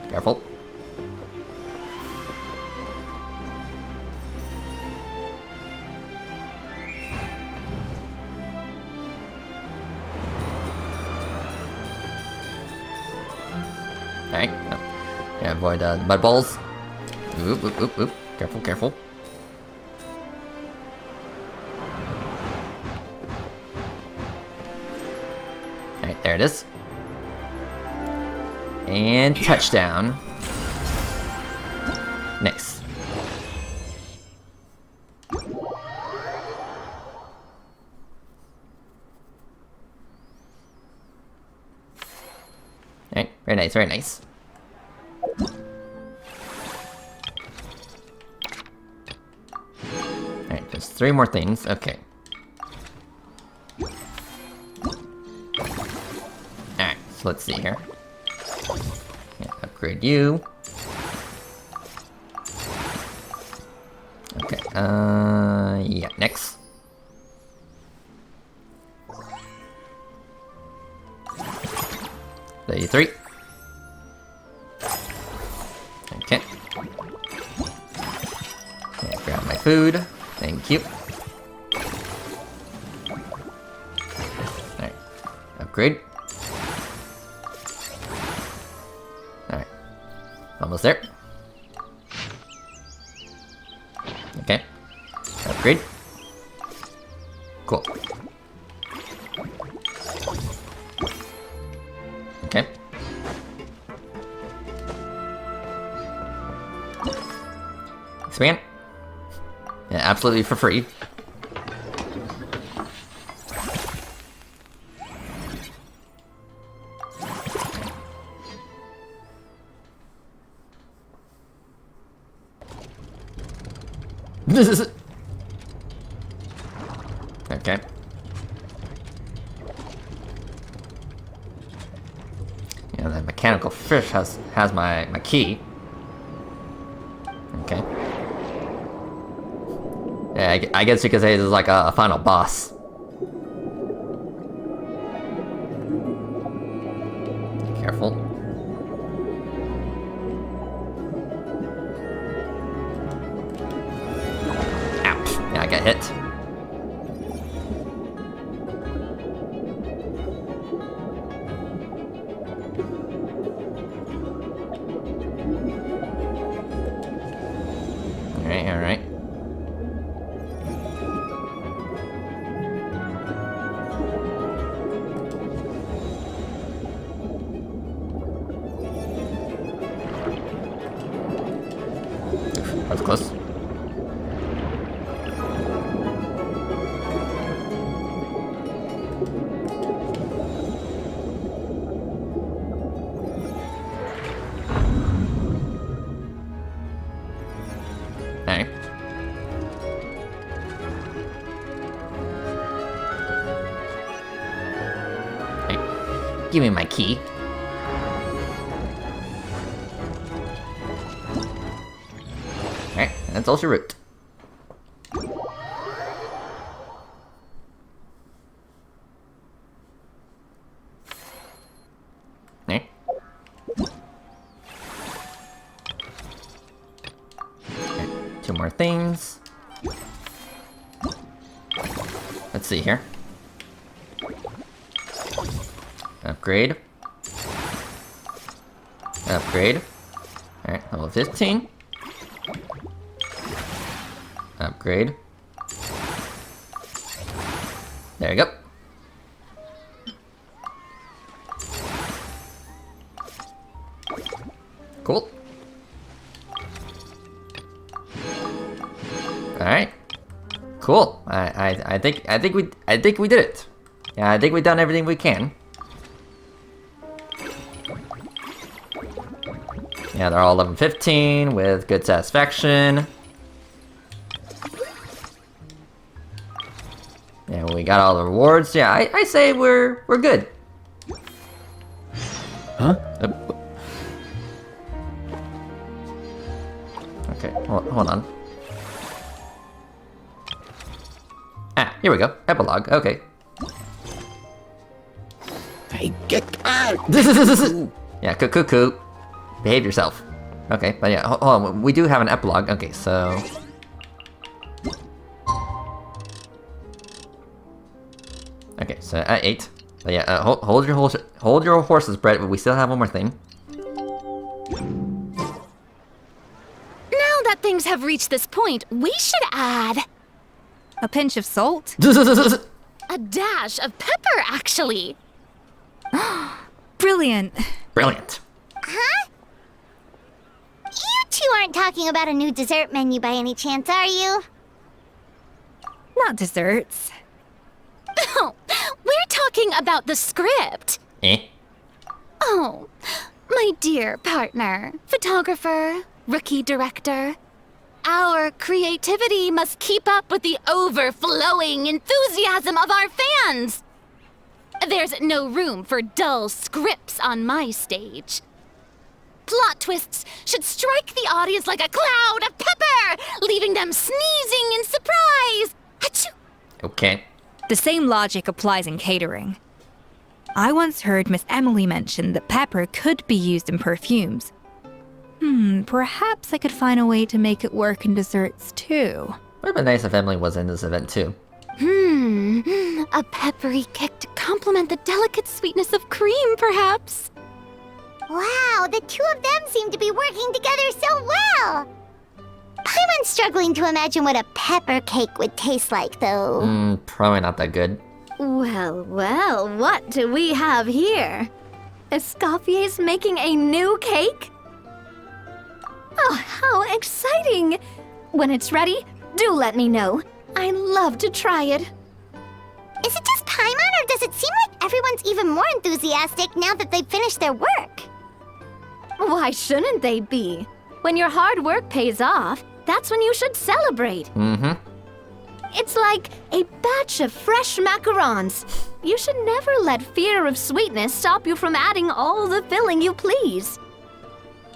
S1: Careful. Alright. No. Yeah, avoid mud balls. Oop, oop, oop, oop. Careful, careful. Alright, there it is. And touchdown. Nice. Alright, very nice, very nice. Alright, there's 3 more things. Okay. Alright, so let's see here. Yeah, upgrade you. Okay, yeah, next. $33. Okay. Yeah, grab my food. Thank you. Alright, upgrade. Alright. Almost there. Okay. Upgrade. Cool. Okay. Expand. Yeah, absolutely for free. Okay. Yeah, the mechanical fish has my key. Okay. Yeah, I guess you could say this is like a final boss. Careful. Ouch. Yeah, I got hit. Alright, alright. That was close. Alright. Hey, give me my key. Alright, that's also root. more things. Let's see here. Upgrade. Upgrade. Alright, level 15. Upgrade. There you go. Cool. Alright. Cool. I think we did it. Yeah, I think we've done everything we can. Yeah, they're all level 15 with good satisfaction. Yeah, we got all the rewards. Yeah, I say we're good.
S5: Huh?
S1: Okay, hold on. Ah, here we go. Epilogue. Okay.
S5: Hey, get out!
S1: Yeah, cuckoo. Behave yourself. Okay, but yeah, hold on. We do have an epilogue. Okay, so. Okay, so at 8. But yeah, hold your horses, Brett. But we still have one more thing.
S6: Now that things have reached this point, we should add
S4: A pinch of salt?
S6: a dash of pepper, actually.
S4: Brilliant.
S1: Brilliant.
S3: Huh? You two aren't talking about a new dessert menu by any chance, are you?
S4: Not desserts.
S6: Oh, we're talking about the script.
S1: Eh?
S6: Oh, my dear partner, photographer, rookie director. Our creativity must keep up with the overflowing enthusiasm of our fans. There's no room for dull scripts on my stage. Plot twists should strike the audience like a cloud of pepper, leaving them sneezing in surprise. Achoo!
S1: Okay.
S4: The same logic applies in catering. I once heard Miss Emily mention that pepper could be used in perfumes. Perhaps I could find a way to make it work in desserts too.
S1: Would have been nice if Emily was in this event too.
S6: A peppery kick to complement the delicate sweetness of cream, perhaps.
S3: Wow, the two of them seem to be working together so well. Paimon's struggling to imagine what a pepper cake would taste like, though.
S1: Probably not that good.
S2: Well, well, what do we have here? Escoffier's making a new cake? Oh, how exciting! When it's ready, do let me know. I'd love to try it.
S3: Is it just Paimon, or does it seem like everyone's even more enthusiastic now that they've finished their work?
S2: Why shouldn't they be? When your hard work pays off, that's when you should celebrate. It's like a batch of fresh macarons. You should never let fear of sweetness stop you from adding all the filling you please.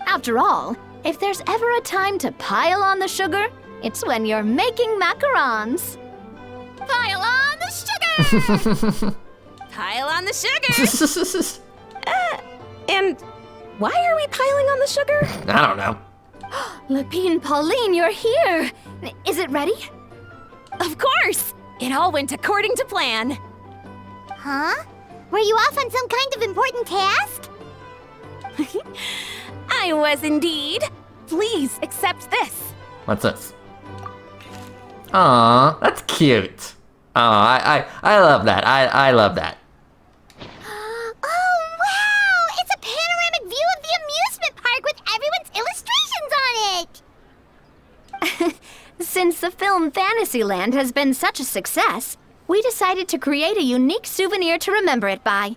S2: After all, if there's ever a time to pile on the sugar, it's when you're making macarons.
S6: Pile on the sugar! Pile on the sugar!
S7: And why are we piling on the sugar?
S1: I don't know.
S2: Lapine Pauline, you're here! Is it ready?
S6: Of course! It all went according to plan.
S3: Huh? Were you off on some kind of important task?
S6: I was indeed. Please accept this.
S1: What's this? Aw, that's cute. Aw, I love that. I love that.
S3: Oh, wow! It's a panoramic view of the amusement park with everyone's illustrations on it!
S2: Since the film Fantasyland has been such a success, we decided to create a unique souvenir to remember it by.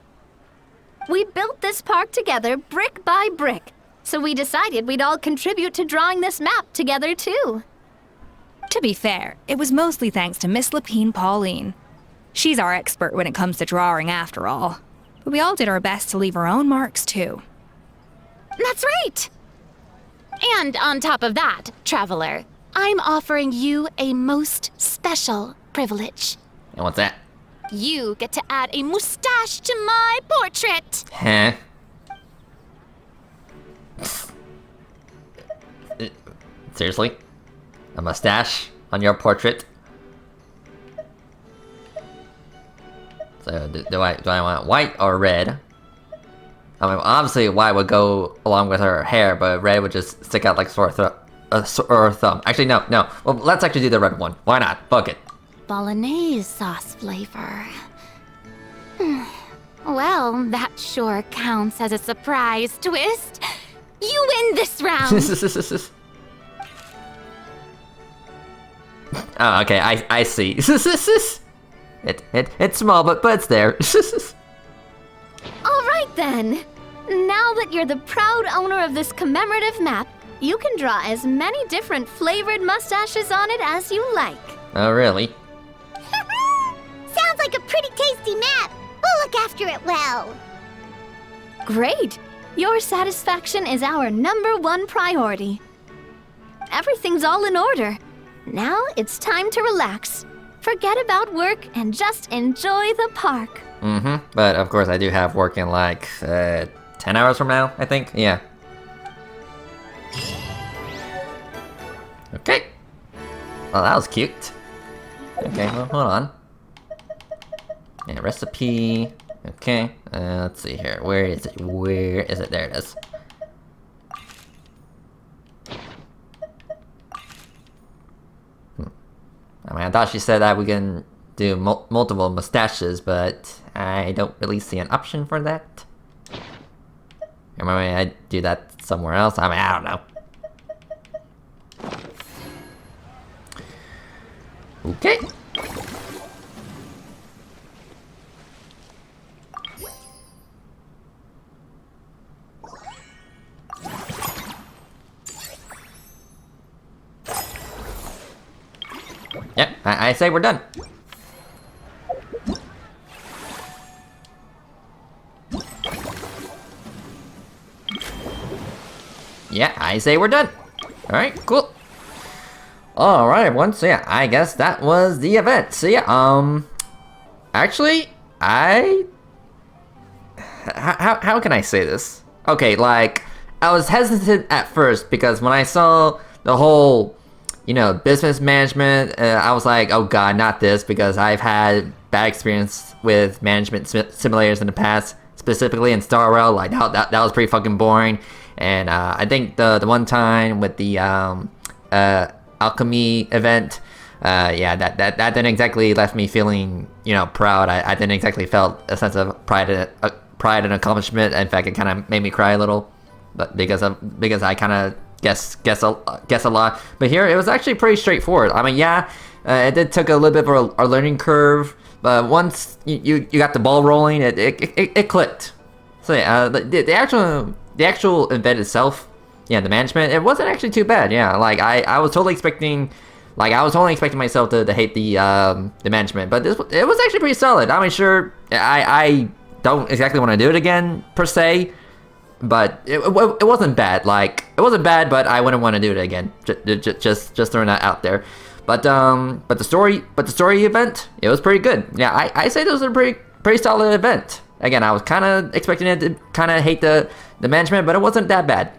S2: We built this park together brick by brick, so we decided we'd all contribute to drawing this map together too.
S4: To be fair, it was mostly thanks to Miss Lapine Pauline. She's our expert when it comes to drawing after all. But we all did our best to leave our own marks too.
S6: That's right! And on top of that, traveler, I'm offering you a most special privilege.
S1: And what's that?
S6: You get to add a mustache to my portrait.
S1: Huh? Seriously? a mustache on your portrait. So do I want white or red? I mean, obviously white would go along with her hair, but red would just stick out like a thumb. Actually, no. Well, let's actually do the red one. Why not? Fuck it.
S6: Bolognese sauce flavor. Well, that sure counts as a surprise twist. You win this round.
S1: Oh, okay, I see. It's small, but it's there.
S2: All right then. Now that you're the proud owner of this commemorative map, you can draw as many different flavored mustaches on it as you like.
S1: Oh, really?
S3: Sounds like a pretty tasty map. We'll look after it well.
S2: Great. Your satisfaction is our #1 priority. Everything's all in order. Now it's time to relax. Forget about work and just enjoy the park.
S1: Mm-hmm. But of course I do have work in like 10 hours from now, I think. Yeah. Okay. Well, that was cute. Okay, well, hold on. Yeah, recipe. Okay. Let's see here. Where is it? Where is it? There it is. I mean, I thought she said that we can do multiple mustaches, but I don't really see an option for that. Or maybe I do that somewhere else. I mean, I don't know. Okay. Yep, I say we're done. Yeah, I say we're done. Alright, cool. Alright, everyone. So yeah, I guess that was the event. So yeah, actually, how can I say this? Okay, like, I was hesitant at first because when I saw the whole, you know, business management, I was like, oh god, not this, because I've had bad experience with management simulators in the past, specifically in Star Rail. Like, that was pretty fucking boring. And I think the one time with the alchemy event, yeah, that didn't exactly left me feeling, you know, proud. I didn't exactly felt a sense of pride and accomplishment. In fact, it kind of made me cry a little, but because I kind of guess a lot. But here it was actually pretty straightforward. I mean, yeah, it did took a little bit of a learning curve, but once you got the ball rolling, it clicked. So yeah, the actual event itself, yeah, the management, it wasn't actually too bad. Yeah, like I was totally expecting, myself to hate the management, but it was actually pretty solid. I mean, sure, I don't exactly want to do it again per se, but it wasn't bad. Like, it wasn't bad, but I wouldn't want to do it again. Just throwing that out there. But the story event, it was pretty good. Yeah, I say this was a pretty solid event. Again, I was kind of expecting it to kind of hate the management, but it wasn't that bad.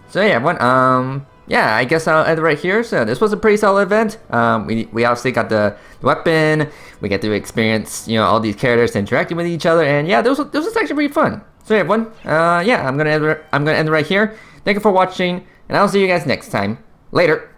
S1: So yeah, everyone, yeah, I guess I'll end it right here. So this was a pretty solid event. We obviously got the weapon. We get to experience, you know, all these characters interacting with each other, and yeah, this was actually pretty fun. So yeah, everyone, yeah, I'm gonna end it right here. Thank you for watching, and I'll see you guys next time. Later.